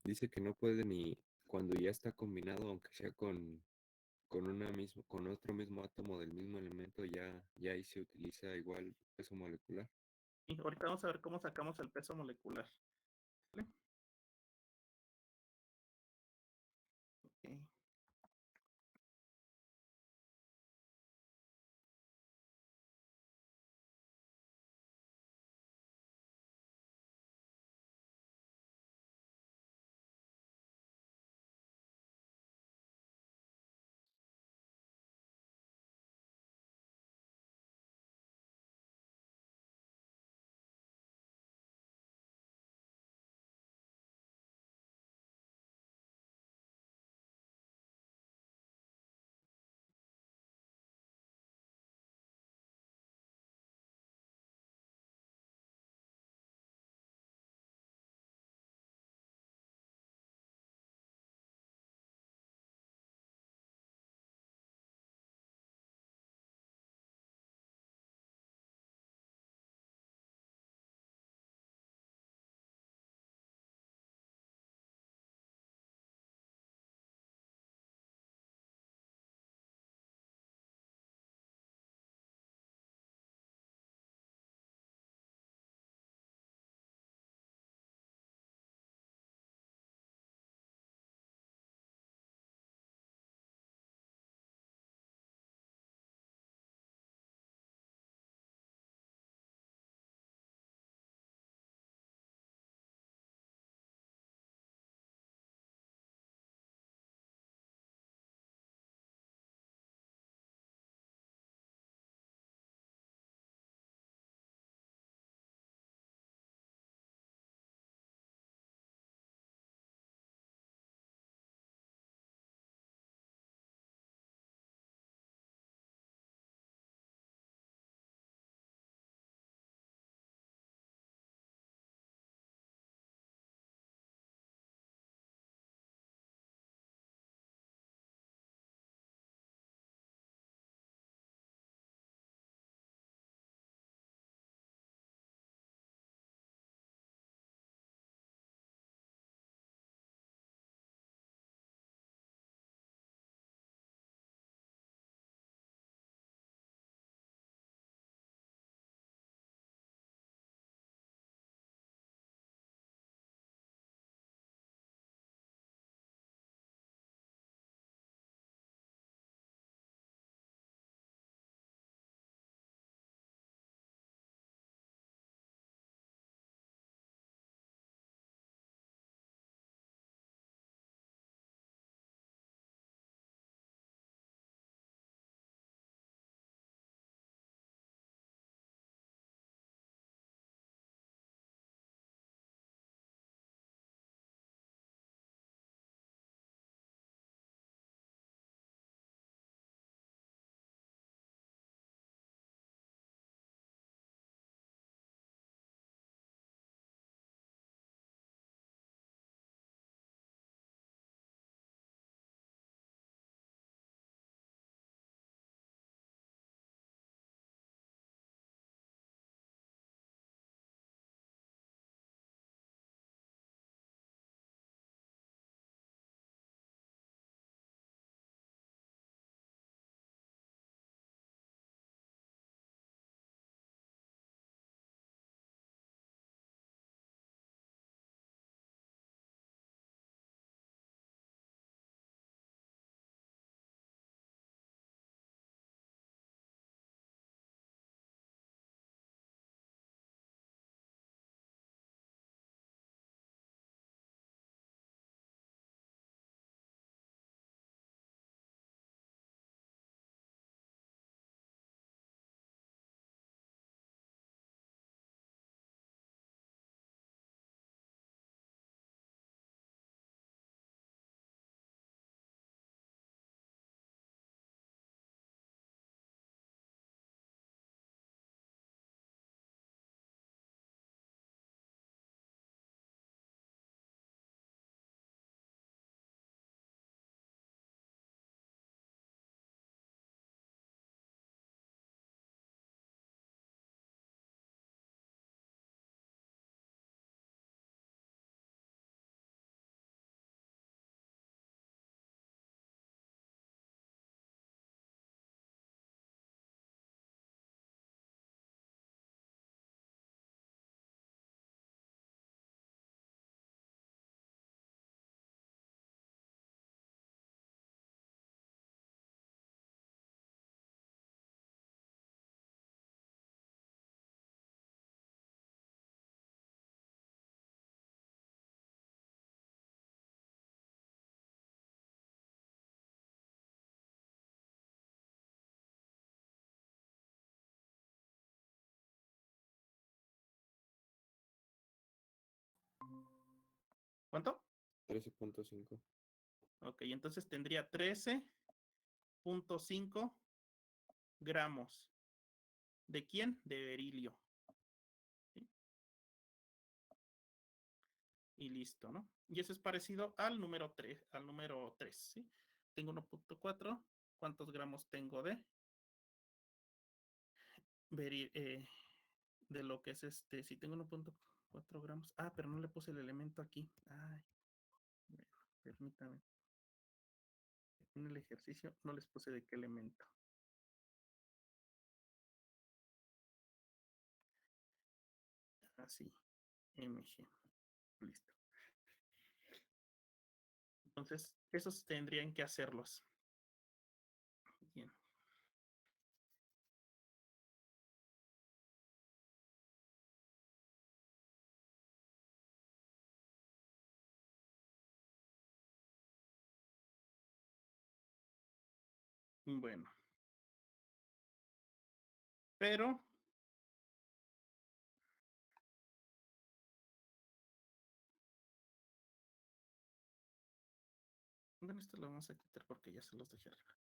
Dice que no puede ni cuando ya está combinado, aunque sea con otro mismo átomo del mismo elemento, ya ahí se utiliza igual peso molecular. Y ahorita vamos a ver cómo sacamos el peso molecular. ¿Vale? Okay. ¿Cuánto? 13.5. Ok, entonces tendría 13.5 gramos. ¿De quién? De berilio. ¿Sí? Y listo, ¿no? Y eso es parecido al número 3, ¿sí? Tengo 1.4. ¿Cuántos gramos tengo de lo que es si tengo 1.4 gramos. Ah, pero no le puse el elemento aquí. Ay, bueno, permítame. En el ejercicio no les puse de qué elemento. Así, MG. Listo. Entonces, esos tendrían que hacerlos. Bien. Bueno. Pero bueno, esto lo vamos a quitar porque ya se los dejé arriba.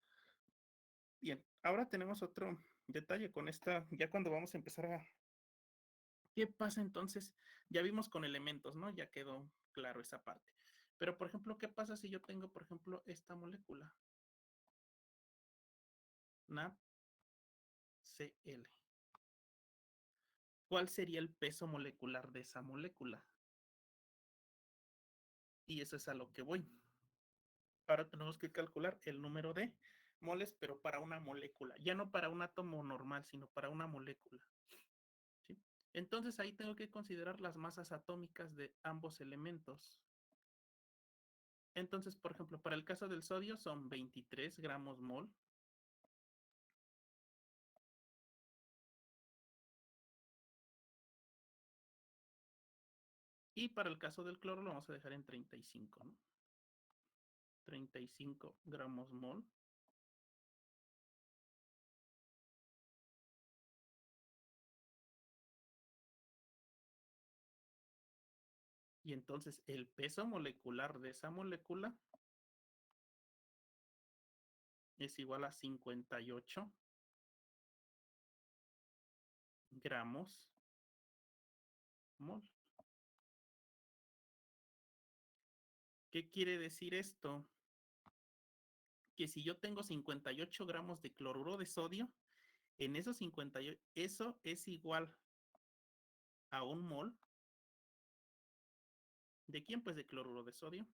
Bien, ahora tenemos otro detalle con esta, ya cuando vamos a empezar a... ¿Qué pasa entonces? Ya vimos con elementos, ¿no? Ya quedó claro esa parte. Pero, por ejemplo, ¿qué pasa si yo tengo, por ejemplo, esta molécula? NaCl. ¿Cuál sería el peso molecular de esa molécula? Y eso es a lo que voy. Ahora tenemos que calcular el número de moles, pero para una molécula. Ya no para un átomo normal, sino para una molécula. ¿Sí? Entonces ahí tengo que considerar las masas atómicas de ambos elementos. Entonces, por ejemplo, para el caso del sodio son 23 gramos mol. Y para el caso del cloro lo vamos a dejar en 35, ¿no? 35 gramos mol. Y entonces el peso molecular de esa molécula es igual a 58 gramos mol. ¿Qué quiere decir esto? Que si yo tengo 58 gramos de cloruro de sodio, en esos 58, eso es igual a un mol. ¿De quién? Pues de cloruro de sodio.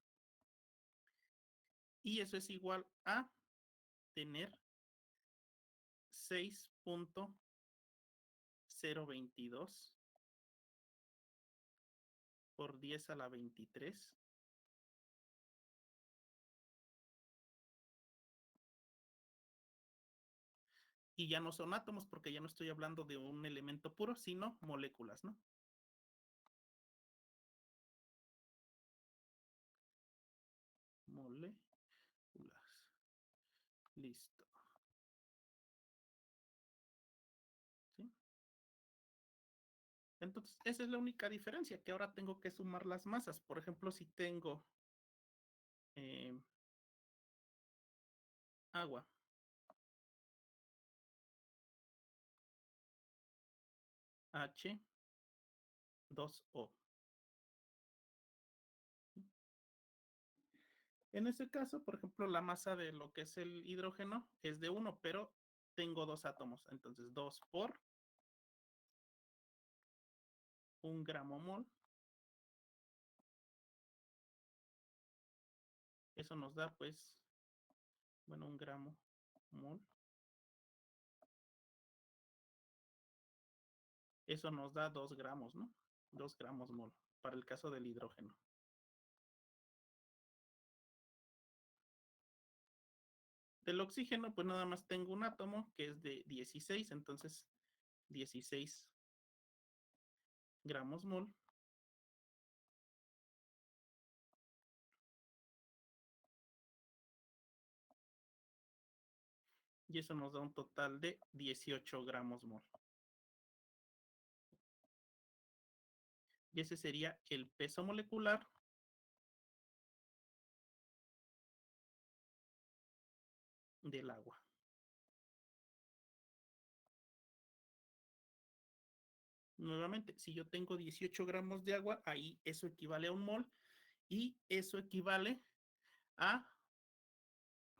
Y eso es igual a tener 6.022 por 10 a la 23. Y ya no son átomos porque ya no estoy hablando de un elemento puro, sino moléculas, ¿no? Moléculas. Listo. ¿Sí? Entonces, esa es la única diferencia, que ahora tengo que sumar las masas. Por ejemplo, si tengo agua, H2O. En ese caso, por ejemplo, la masa de lo que es el hidrógeno es de 1, pero tengo 2 átomos. Entonces, 2 por 1 gramo mol. Eso nos da, pues, bueno, 1 gramo mol. Eso nos da 2 gramos, ¿no? 2 gramos mol para el caso del hidrógeno. Del oxígeno, pues nada más tengo un átomo que es de 16, entonces 16 gramos mol. Y eso nos da un total de 18 gramos mol. Y ese sería el peso molecular del agua. Nuevamente, si yo tengo 18 gramos de agua, ahí eso equivale a 1 mol y eso equivale a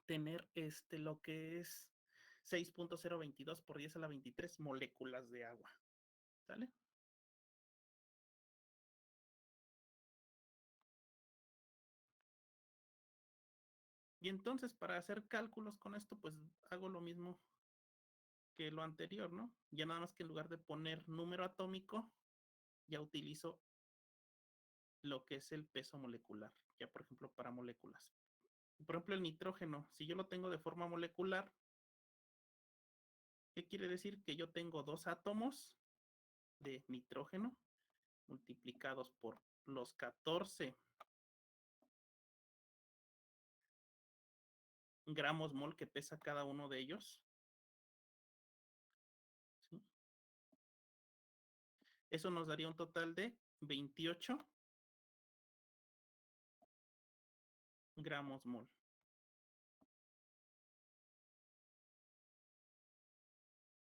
tener lo que es 6.022 por 10 a la 23 moléculas de agua. ¿Sale? Y entonces, para hacer cálculos con esto, pues hago lo mismo que lo anterior, ¿no? Ya nada más que en lugar de poner número atómico, ya utilizo lo que es el peso molecular, ya por ejemplo para moléculas. Por ejemplo, el nitrógeno, si yo lo tengo de forma molecular, ¿qué quiere decir? Que yo tengo 2 átomos de nitrógeno multiplicados por los 14 gramos mol que pesa cada uno de ellos. ¿Sí? Eso nos daría un total de 28 gramos mol.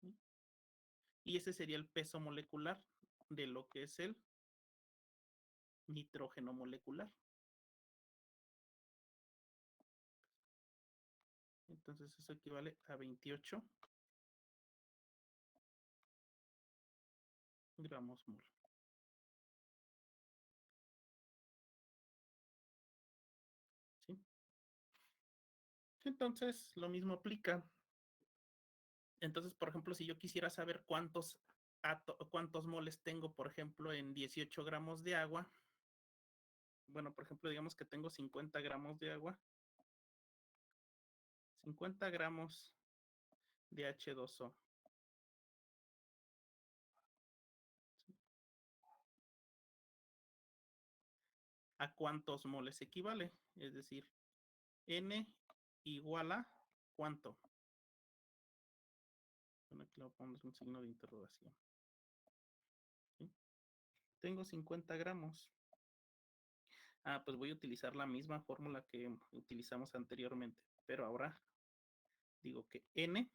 ¿Sí? Y ese sería el peso molecular de lo que es el nitrógeno molecular. Entonces eso equivale a 28 gramos mol. ¿Sí? Entonces lo mismo aplica. Entonces, por ejemplo, si yo quisiera saber cuántos moles tengo, por ejemplo, en 18 gramos de agua, bueno, por ejemplo, digamos que tengo 50 gramos de agua, 50 gramos de H2O. ¿A cuántos moles equivale? Es decir, N igual a ¿cuánto? Bueno, aquí le voy a poner un signo de interrogación. ¿Sí? Tengo 50 gramos. Ah, pues voy a utilizar la misma fórmula que utilizamos anteriormente, pero ahora digo que N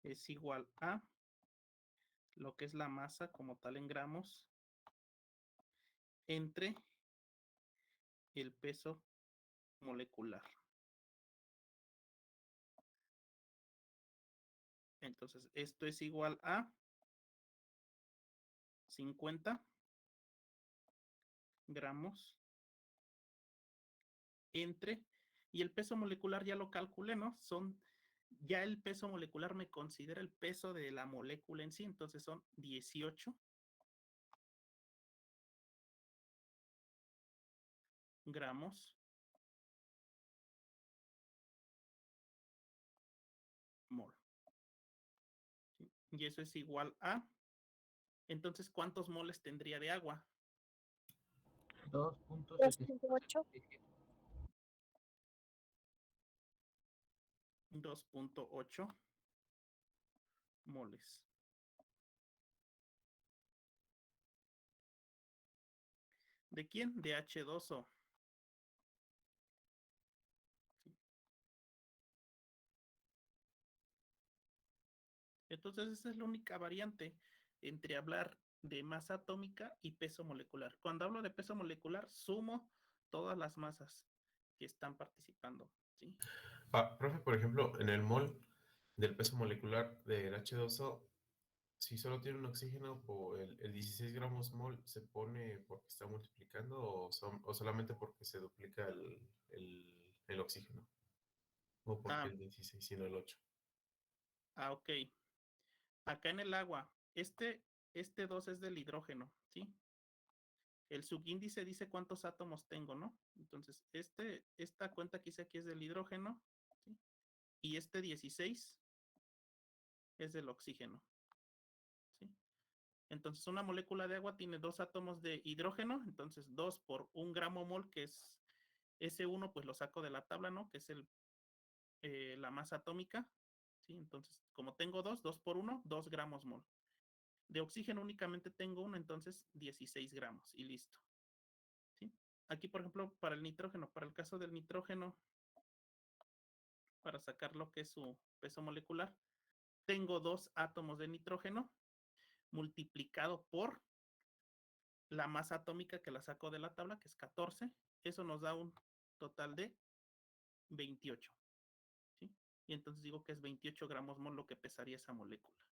es igual a lo que es la masa como tal en gramos entre el peso molecular. Entonces, esto es igual a 50 gramos entre, y el peso molecular ya lo calculé, ¿no? Ya el peso molecular me considera el peso de la molécula en sí, entonces son 18 gramos mol. ¿Sí? Y eso es igual a, entonces, ¿cuántos moles tendría de agua? 2.8. 2.8 moles. ¿De quién? De H2O. ¿Sí? Entonces, esa es la única variante entre hablar de masa atómica y peso molecular. Cuando hablo de peso molecular, sumo todas las masas que están participando. ¿Sí? Profe, por ejemplo, en el mol del peso molecular del H2O, si solo tiene un oxígeno, el 16 gramos mol se pone porque está multiplicando o solamente porque se duplica el oxígeno. O porque el 16 sino el 8. Ok. Acá en el agua, este 2 es del hidrógeno, ¿sí? El subíndice dice cuántos átomos tengo, ¿no? Entonces, esta cuenta que hice aquí es del hidrógeno, ¿sí? Y este 16 es del oxígeno, ¿sí? Entonces, una molécula de agua tiene 2 átomos de hidrógeno, entonces 2 por 1 gramo mol, que es S1, pues lo saco de la tabla, ¿no? Que es la masa atómica, ¿sí? Entonces, como tengo 2 por 1, 2 gramos mol. De oxígeno únicamente tengo 1, entonces 16 gramos y listo. ¿Sí? Aquí, por ejemplo, para el nitrógeno, para el caso del nitrógeno, para sacar lo que es su peso molecular. Tengo 2 átomos de nitrógeno multiplicado por la masa atómica que la saco de la tabla, que es 14. Eso nos da un total de 28. ¿Sí? Y entonces digo que es 28 gramos mol lo que pesaría esa molécula.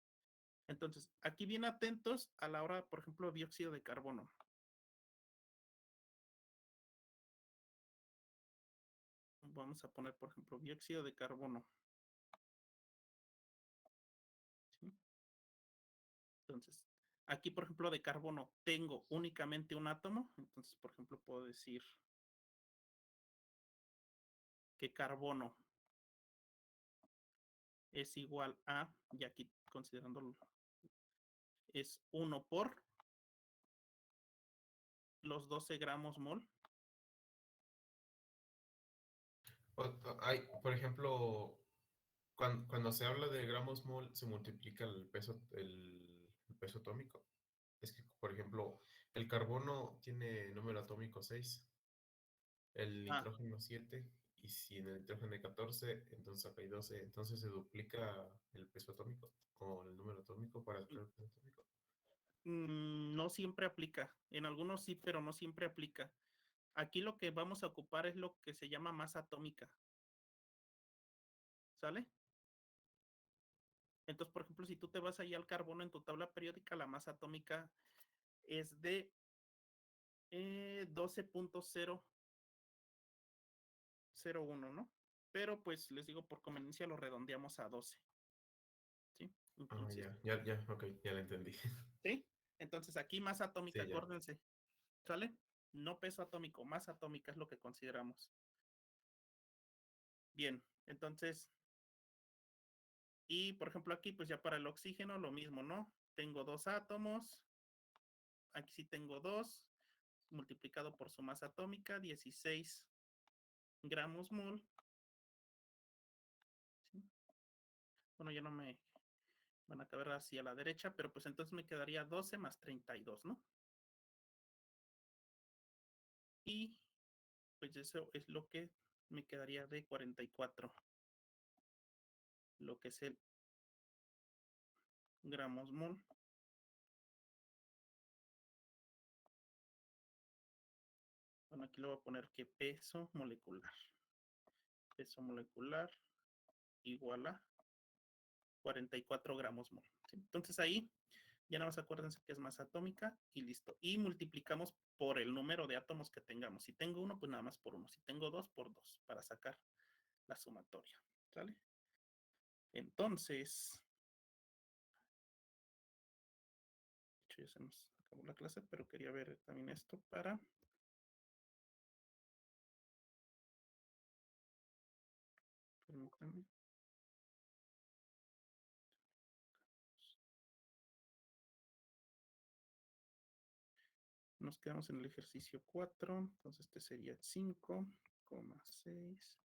Entonces, aquí bien atentos a la hora, por ejemplo, dióxido de carbono. Vamos a poner, por ejemplo, dióxido de carbono. ¿Sí? Entonces, aquí, por ejemplo, de carbono tengo únicamente un átomo. Entonces, por ejemplo, puedo decir que carbono es igual a, y aquí considerándolo, es 1 por los 12 gramos mol. Por ejemplo, cuando se habla de gramos mol, se multiplica el peso atómico. Es que, por ejemplo, el carbono tiene número atómico 6, el nitrógeno 7, y si en el nitrógeno hay 14, entonces acá hay 12. Entonces se duplica el peso atómico o el número atómico para crear el peso atómico. No siempre aplica. En algunos sí, pero no siempre aplica. Aquí lo que vamos a ocupar es lo que se llama masa atómica. ¿Sale? Entonces, por ejemplo, si tú te vas ahí al carbono en tu tabla periódica, la masa atómica es de 12.001, ¿no? Pero pues les digo, por conveniencia lo redondeamos a 12. ¿Sí? Entonces, Ya, ok, ya lo entendí. ¿sí? Entonces aquí masa atómica, Sí, ya. acuérdense. ¿Sale? No peso atómico, masa atómica es lo que consideramos. Bien, entonces, y por ejemplo aquí, pues ya para el oxígeno lo mismo, ¿no? Tengo 2 átomos, aquí sí tengo 2, multiplicado por su masa atómica, 16 gramos mol. ¿Sí? Bueno, ya no me van a caber hacia la derecha, pero pues entonces me quedaría 12 más 32, ¿no? Y pues eso es lo que me quedaría de 44, lo que es el gramos mol. Bueno, aquí le voy a poner que peso molecular. Peso molecular igual a 44 gramos mol. ¿Sí? Entonces ahí ya nada más acuérdense que es masa atómica y listo. Y multiplicamos por el número de átomos que tengamos. Si tengo 1, pues nada más por 1. Si tengo 2, por 2, para sacar la sumatoria. ¿Sale? Entonces, de hecho ya se nos acabó la clase, pero quería ver también esto para... Permítanme. Nos quedamos en el ejercicio 4, entonces este sería 5,6.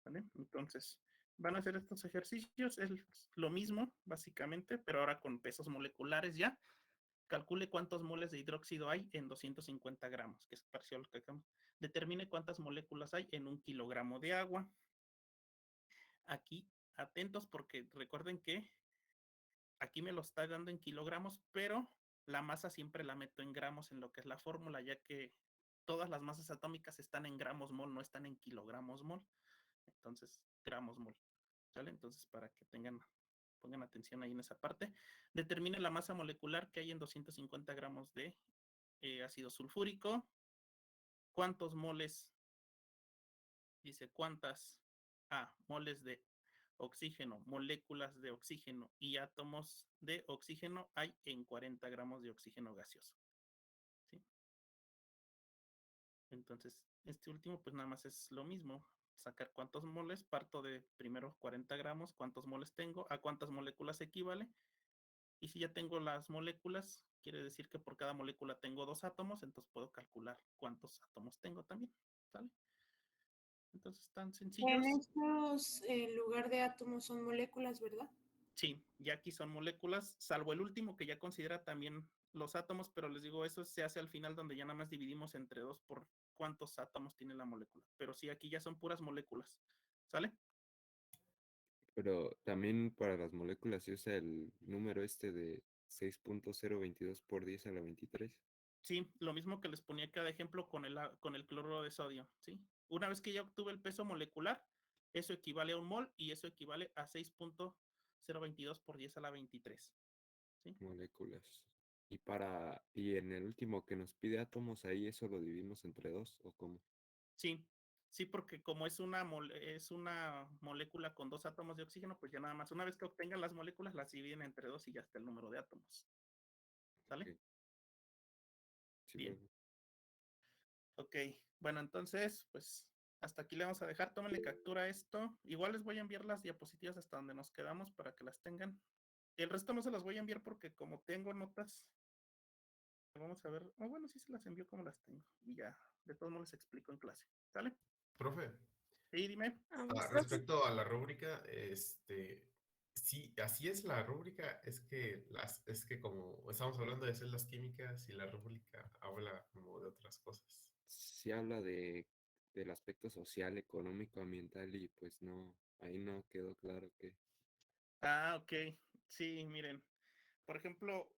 ¿Vale? Entonces, van a hacer estos ejercicios, es lo mismo, básicamente, pero ahora con pesos moleculares ya. Calcule cuántos moles de hidróxido hay en 250 gramos, que es parcial lo que acabamos. Determine cuántas moléculas hay en 1 kilogramo de agua. Aquí, atentos, porque recuerden que aquí me lo está dando en kilogramos, pero la masa siempre la meto en gramos en lo que es la fórmula, ya que todas las masas atómicas están en gramos mol, no están en kilogramos mol. Entonces, gramos mol. ¿Sale? Entonces, para que pongan atención ahí en esa parte. Determine la masa molecular que hay en 250 gramos de ácido sulfúrico. ¿Cuántos moles? Dice, ¿cuántas moles de oxígeno, moléculas de oxígeno y átomos de oxígeno hay en 40 gramos de oxígeno gaseoso? ¿Sí? Entonces, este último, pues nada más es lo mismo. Sacar cuántos moles, parto de primero 40 gramos, cuántos moles tengo, a cuántas moléculas equivale. Y si ya tengo las moléculas, quiere decir que por cada molécula tengo 2 átomos, entonces puedo calcular cuántos átomos tengo también. ¿Sale? Entonces, tan sencillos. En estos, en lugar de átomos, son moléculas, ¿verdad? Sí, ya aquí son moléculas, salvo el último que ya considera también los átomos, pero les digo, eso se hace al final donde ya nada más dividimos entre dos por cuántos átomos tiene la molécula. Pero sí, aquí ya son puras moléculas. ¿Sale? Pero también para las moléculas se usa el número este de 6.022 por 10 a la 23. Sí, lo mismo que les ponía cada ejemplo con el cloruro de sodio, ¿sí? Una vez que ya obtuve el peso molecular, eso equivale a un mol y eso equivale a 6.022 por 10 a la 23, ¿sí? Moléculas. Y en el último que nos pide átomos, ahí eso lo dividimos entre dos, ¿o cómo? Sí, sí, porque como es es una molécula con dos átomos de oxígeno, pues ya nada más, una vez que obtengan las moléculas, las dividen entre dos y ya está el número de átomos. ¿Sale? Ok. Sí, Bien. profe. Ok, bueno, entonces, pues hasta aquí le vamos a dejar. Tómenle captura a esto. Igual les voy a enviar las diapositivas hasta donde nos quedamos para que las tengan. El resto no se las voy a enviar porque como tengo notas, vamos a ver. Oh, bueno, sí se las envío como las tengo. Y ya, de todos modos les explico en clase. ¿Sale? Profe, Sí, dime. Profe, respecto a la rúbrica, sí, así es la rúbrica, es que como estamos hablando de celdas químicas y la rúbrica habla como de otras cosas. Sí habla del aspecto social, económico, ambiental y pues no, ahí no quedó claro que... Ah, ok. Sí, miren. Por ejemplo,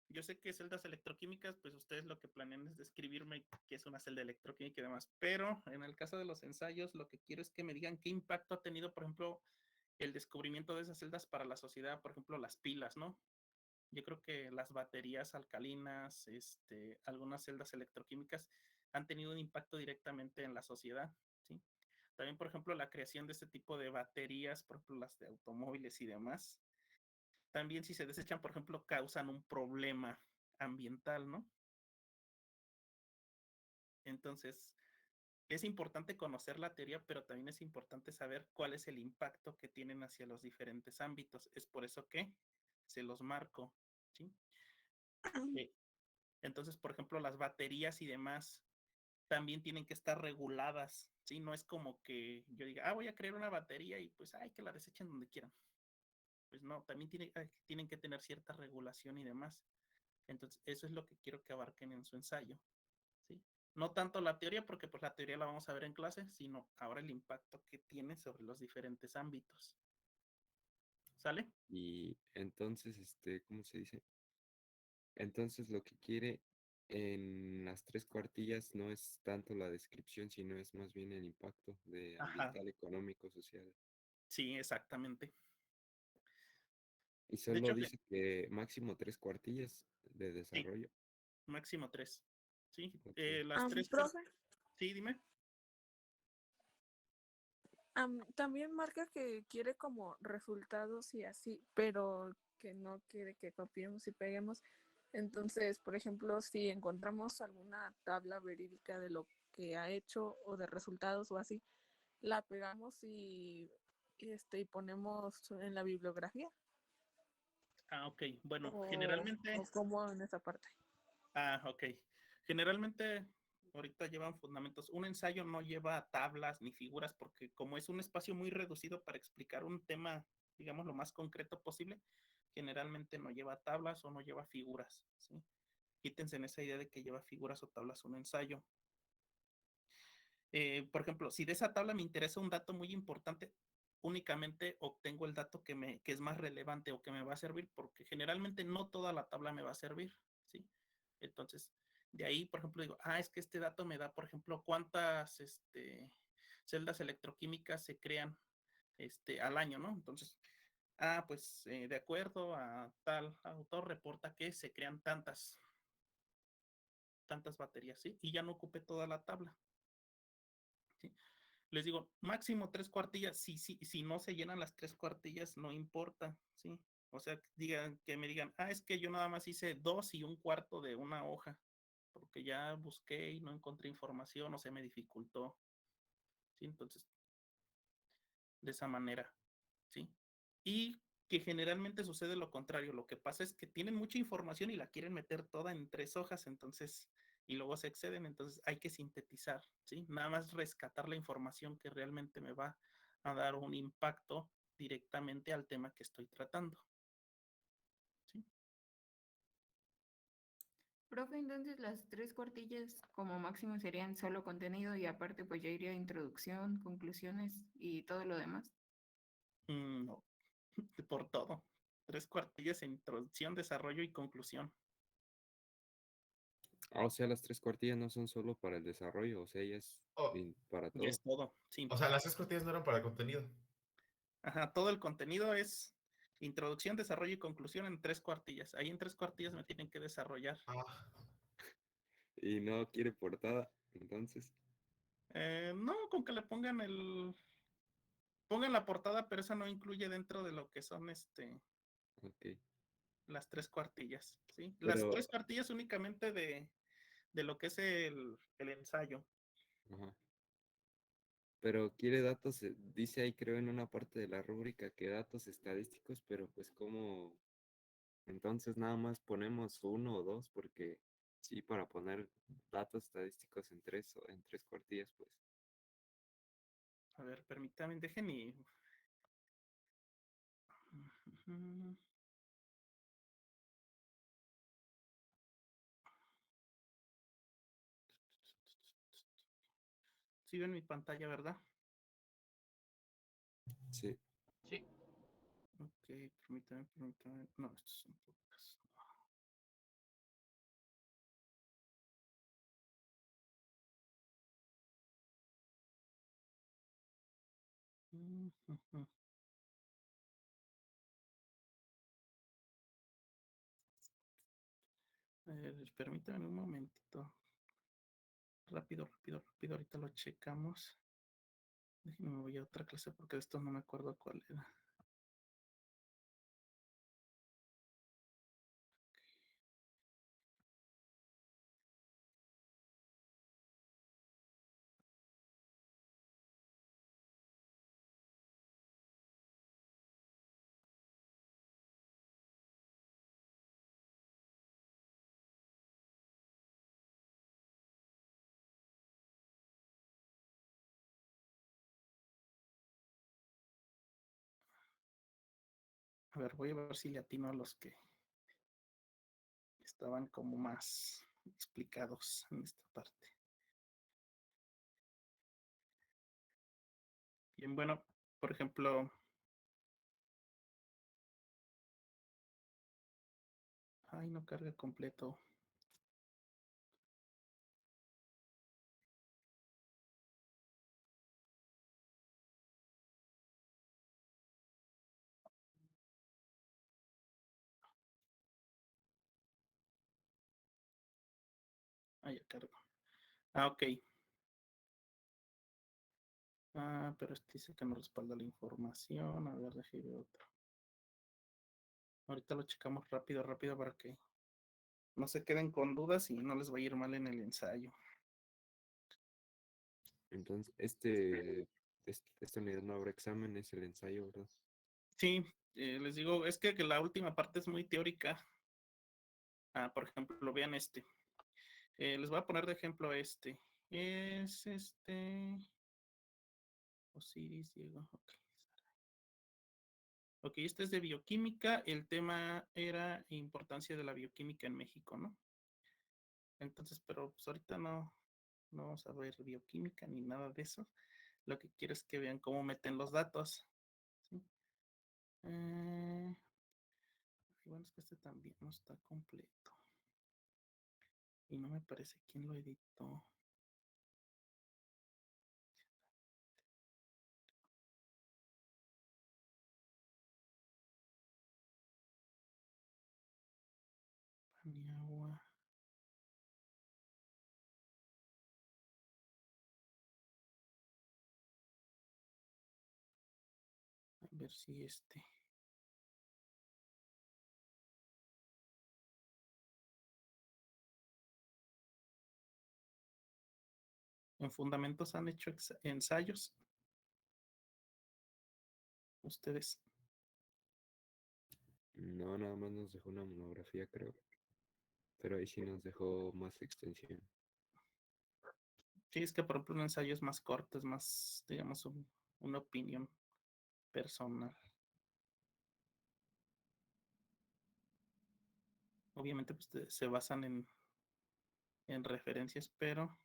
yo sé que celdas electroquímicas, pues ustedes lo que planean es describirme qué es una celda electroquímica y demás. Pero en el caso de los ensayos, lo que quiero es que me digan qué impacto ha tenido, por ejemplo, el descubrimiento de esas celdas para la sociedad, por ejemplo, las pilas, ¿no? Yo creo que las baterías alcalinas, algunas celdas electroquímicas han tenido un impacto directamente en la sociedad, ¿sí? También, por ejemplo, la creación de este tipo de baterías, por ejemplo, las de automóviles y demás, también si se desechan, por ejemplo, causan un problema ambiental, ¿no? Entonces, es importante conocer la teoría, pero también es importante saber cuál es el impacto que tienen hacia los diferentes ámbitos. Es por eso que se los marco, ¿sí? Eh, Entonces, por ejemplo, las baterías y demás también tienen que estar reguladas, ¿sí? No es como que yo diga, voy a crear una batería y pues, que la desechen donde quieran. Pues no, también tienen que tener cierta regulación y demás. Entonces, eso es lo que quiero que abarquen en su ensayo, ¿sí? No tanto la teoría, porque pues la teoría la vamos a ver en clase, sino ahora el impacto que tiene sobre los diferentes ámbitos. ¿Sale? Y entonces, ¿cómo se dice? Entonces lo que quiere en las tres cuartillas no es tanto la descripción, sino es más bien el impacto de Ajá, ambiental, económico, social. sí, exactamente. Y De solo hecho, dice que máximo tres cuartillas de sí, desarrollo. máximo 3. Sí, Ok. las tres, profe, sí, dime. también marca que quiere como resultados y así, pero que no quiere que copiemos y peguemos. Entonces, por ejemplo, si encontramos alguna tabla verídica de lo que ha hecho o de resultados o así, la pegamos y ponemos en la bibliografía Ok, bueno, o como en esa parte. ok. Generalmente, ahorita llevan fundamentos. Un ensayo no lleva tablas ni figuras porque como es un espacio muy reducido para explicar un tema, digamos, lo más concreto posible, generalmente no lleva tablas o no lleva figuras, ¿sí? Quítense en esa idea de que lleva figuras o tablas un ensayo. Por ejemplo, si de esa tabla me interesa un dato muy importante, únicamente obtengo el dato que es más relevante o que me va a servir, porque generalmente no toda la tabla me va a servir, ¿sí? Entonces, de ahí, por ejemplo, digo, es que este dato me da, por ejemplo, cuántas celdas electroquímicas se crean al año, ¿no? Entonces, pues de acuerdo a tal autor reporta que se crean tantas baterías, ¿sí? Y ya no ocupé toda la tabla, ¿sí? Les digo, máximo tres cuartillas, si no se llenan las tres cuartillas, no importa, ¿sí? O sea, que me digan, es que yo nada más hice 2 1/4 de una hoja, porque ya busqué y no encontré información o se me dificultó, ¿sí? Entonces, de esa manera, ¿sí? Y que generalmente sucede lo contrario, lo que pasa es que tienen mucha información y la quieren meter toda en 3 hojas, entonces, y luego se exceden, entonces hay que sintetizar, ¿sí? Nada más rescatar la información que realmente me va a dar un impacto directamente al tema que estoy tratando. ¿Sí? Profe, entonces las 3 cuartillas como máximo serían solo contenido y aparte pues ya iría introducción, conclusiones y todo lo demás. No, por todo. 3 cuartillas en introducción, desarrollo y conclusión. O sea, las 3 cuartillas no son solo para el desarrollo, o sea, ellas Oh, para Ya todo. es todo, sí. o sea, las 3 cuartillas no eran para contenido. Ajá, todo el contenido es introducción, desarrollo y conclusión en 3 cuartillas. Ahí en 3 cuartillas me tienen que desarrollar. Ah, Y no quiere portada, entonces. No, con que le pongan la portada, pero eso no incluye dentro de lo que son Ok. las 3 cuartillas, ¿sí? Las Pero, 3 cuartillas únicamente de lo que es el ensayo. ajá. Pero quiere datos, dice ahí creo en una parte de la rúbrica que datos estadísticos, pero pues como entonces nada más ponemos 1 o 2, porque sí, para poner datos estadísticos en tres cuartillas, pues. A ver, permítame, dejen y... Sí ven mi pantalla, ¿verdad? Sí. Sí. Ok, permítame. No, estos son pocas. A ver, permítame un momentito. Rápido. Ahorita lo checamos. Déjenme voy a otra clase porque de esto no me acuerdo cuál era. A ver, voy a ver si le atino a los que estaban como más explicados en esta parte. Bien, bueno, por ejemplo, ay, no carga completo. Ah, ya cargo. Ah, ok. Ah, pero este dice que no respalda la información. A ver, déjame otro. Ahorita lo checamos rápido para que no se queden con dudas y no les va a ir mal en el ensayo. Entonces, esta unidad no habrá examen, es el ensayo, ¿verdad? Sí, les digo, es que la última parte es muy teórica. Ah, por ejemplo, vean este. Les voy a poner de ejemplo este. Es Osiris, Diego. Ok. Ok, este es de bioquímica. El tema era importancia de la bioquímica en México, ¿no? Entonces, pero pues ahorita no vamos a ver bioquímica ni nada de eso. Lo que quiero es que vean cómo meten los datos. ¿Sí? Bueno, es que este también no está completo. Y no me parece quién lo editó. Paniagua. A ver si en fundamentos han hecho ensayos. Ustedes. No, nada más nos dejó una monografía, creo. Pero ahí sí nos dejó más extensión. Sí, es que por ejemplo un ensayo es más corto, es más, digamos, una opinión. personal. Obviamente pues, se basan en referencias, pero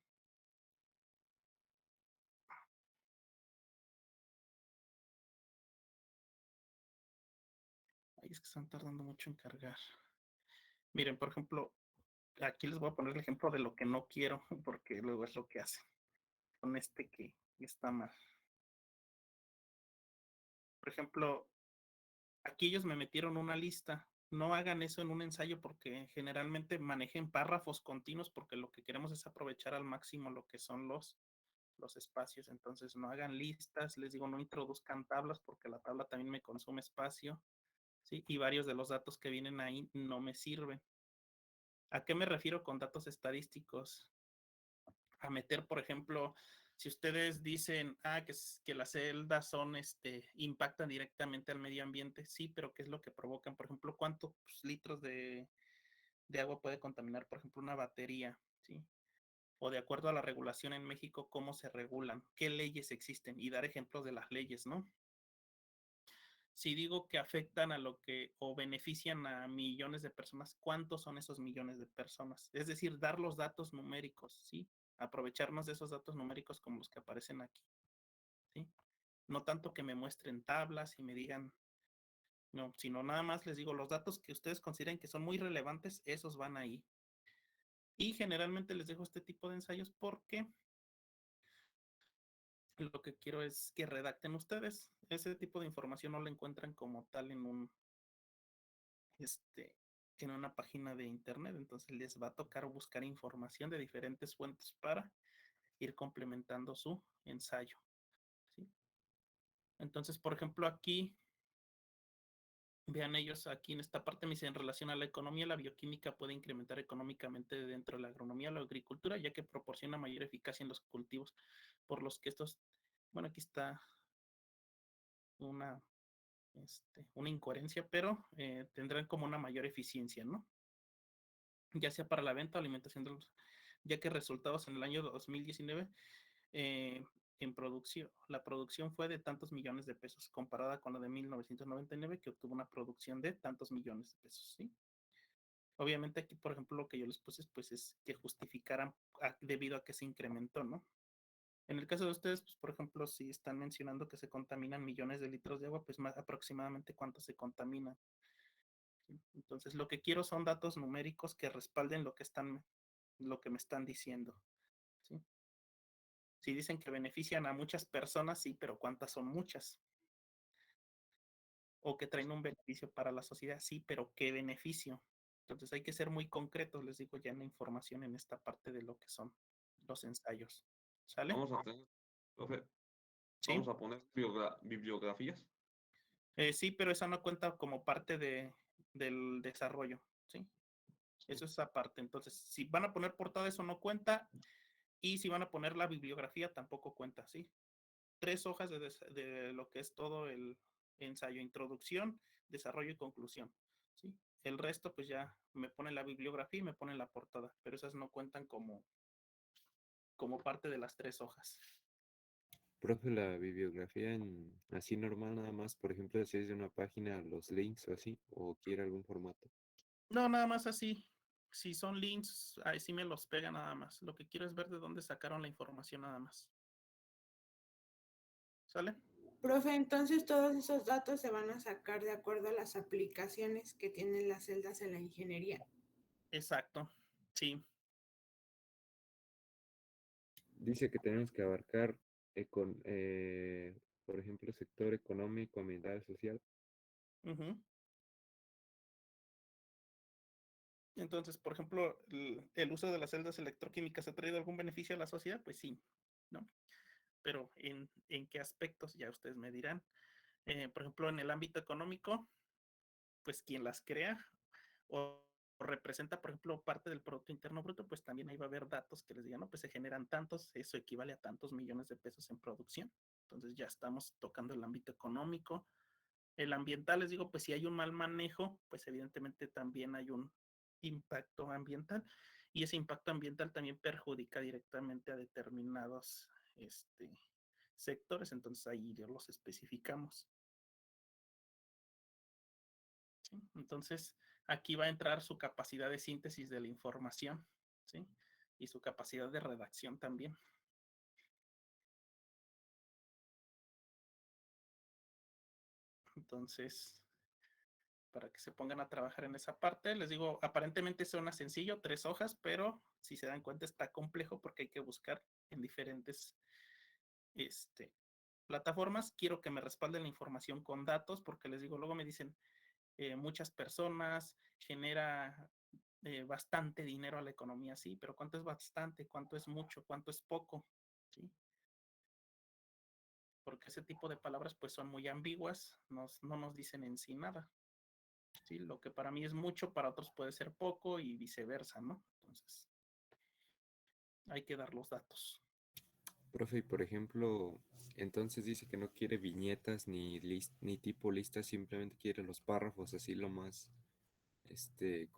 ay, es que están tardando mucho en cargar. Miren, por ejemplo, aquí les voy a poner el ejemplo de lo que no quiero, porque luego es lo que hacen con este que está mal. Por ejemplo, aquí ellos me metieron una lista. No hagan eso en un ensayo porque generalmente manejen párrafos continuos porque lo que queremos es aprovechar al máximo lo que son los espacios. Entonces no hagan listas, les digo, no introduzcan tablas porque la tabla también me consume espacio, ¿sí? Y varios de los datos que vienen ahí no me sirven. ¿A qué me refiero con datos estadísticos? A meter, por ejemplo, si ustedes dicen que las celdas son, impactan directamente al medio ambiente, sí, pero ¿qué es lo que provocan? Por ejemplo, ¿cuántos litros de agua puede contaminar, por ejemplo, una batería? ¿Sí? O de acuerdo a la regulación en México, ¿cómo se regulan? ¿Qué leyes existen? Y dar ejemplos de las leyes, ¿no? Si digo que afectan a lo que o benefician a millones de personas, ¿cuántos son esos millones de personas? Es decir, dar los datos numéricos, ¿sí? Aprovecharnos de esos datos numéricos como los que aparecen aquí, ¿sí? No tanto que me muestren tablas y me digan, no, sino nada más les digo, los datos que ustedes consideren que son muy relevantes, esos van ahí. Y generalmente les dejo este tipo de ensayos porque lo que quiero es que redacten ustedes. Ese tipo de información no la encuentran como tal este, en una página de internet, entonces les va a tocar buscar información de diferentes fuentes para ir complementando su ensayo, ¿sí? Entonces, por ejemplo, aquí, vean ellos aquí en esta parte me dice en relación a la economía, la bioquímica puede incrementar económicamente dentro de la agronomía o la agricultura, ya que proporciona mayor eficacia en los cultivos, por los que estos, bueno, aquí está una, una incoherencia, pero tendrán como una mayor eficiencia, ¿no? Ya sea para la venta o alimentación de los, ya que resultados en el año 2019 en producción, la producción fue de tantos millones de pesos, comparada con la de 1999, que obtuvo una producción de tantos millones de pesos, ¿sí? Obviamente aquí, por ejemplo, lo que yo les puse pues, es que justificaran debido a que se incrementó, ¿no? En el caso de ustedes, pues, por ejemplo, si están mencionando que se contaminan millones de litros de agua, pues más aproximadamente cuánto se contamina. ¿Sí? Entonces, lo que quiero son datos numéricos que respalden lo que me están diciendo, ¿sí? Si dicen que benefician a muchas personas, sí, pero ¿cuántas son muchas? O que traen un beneficio para la sociedad, sí, pero ¿qué beneficio? Entonces hay que ser muy concretos, les digo ya en la información en esta parte de lo que son los ensayos. ¿Sale? Vamos a tener, profe, Sí, vamos a poner bibliografías. Sí, pero esa no cuenta como parte del desarrollo, ¿sí? Eso es aparte. Entonces, si van a poner portada, eso no cuenta. Y si van a poner la bibliografía, tampoco cuenta, ¿sí? 3 hojas de lo que es todo el ensayo, introducción, desarrollo y conclusión, ¿sí? El resto, pues ya me ponen la bibliografía y me ponen la portada, pero esas no cuentan como parte de las 3 hojas. Profe, la bibliografía en así normal nada más, por ejemplo, si es de una página, los links o así, o quiere algún formato. No, nada más así. Si son links, ahí sí me los pega nada más. Lo que quiero es ver de dónde sacaron la información nada más. ¿Sale? Profe, entonces todos esos datos se van a sacar de acuerdo a las aplicaciones que tienen las celdas en la ingeniería. Exacto. Sí. Dice que tenemos que abarcar, por ejemplo, sector económico, ambiental, social. Uh-huh. Entonces, por ejemplo, el uso de las celdas electroquímicas ha traído algún beneficio a la sociedad, pues sí, ¿no? Pero ¿en qué aspectos? Ya ustedes me dirán. Por ejemplo, en el ámbito económico, pues quien las crea o representa, por ejemplo, parte del Producto Interno Bruto, pues también ahí va a haber datos que les digan, no, pues se generan tantos, eso equivale a tantos millones de pesos en producción. Entonces ya estamos tocando el ámbito económico. El ambiental, les digo, pues si hay un mal manejo, pues evidentemente también hay un impacto ambiental y ese impacto ambiental también perjudica directamente a determinados sectores, entonces ahí ya los especificamos. ¿sí? Entonces, aquí va a entrar su capacidad de síntesis de la información, ¿sí? Y su capacidad de redacción también. Entonces, para que se pongan a trabajar en esa parte, les digo, aparentemente suena sencillo, 3 hojas, pero si se dan cuenta está complejo porque hay que buscar en diferentes plataformas. Quiero que me respalden la información con datos, porque les digo, luego me dicen, muchas personas, genera bastante dinero a la economía, sí, pero ¿cuánto es bastante? ¿Cuánto es mucho? ¿Cuánto es poco? ¿Sí? Porque ese tipo de palabras pues son muy ambiguas, no nos dicen en sí nada. ¿Sí? Lo que para mí es mucho, para otros puede ser poco y viceversa, ¿no? Entonces, hay que dar los datos. Profe, y por ejemplo, entonces dice que no quiere viñetas ni tipo listas, simplemente quiere los párrafos así lo más,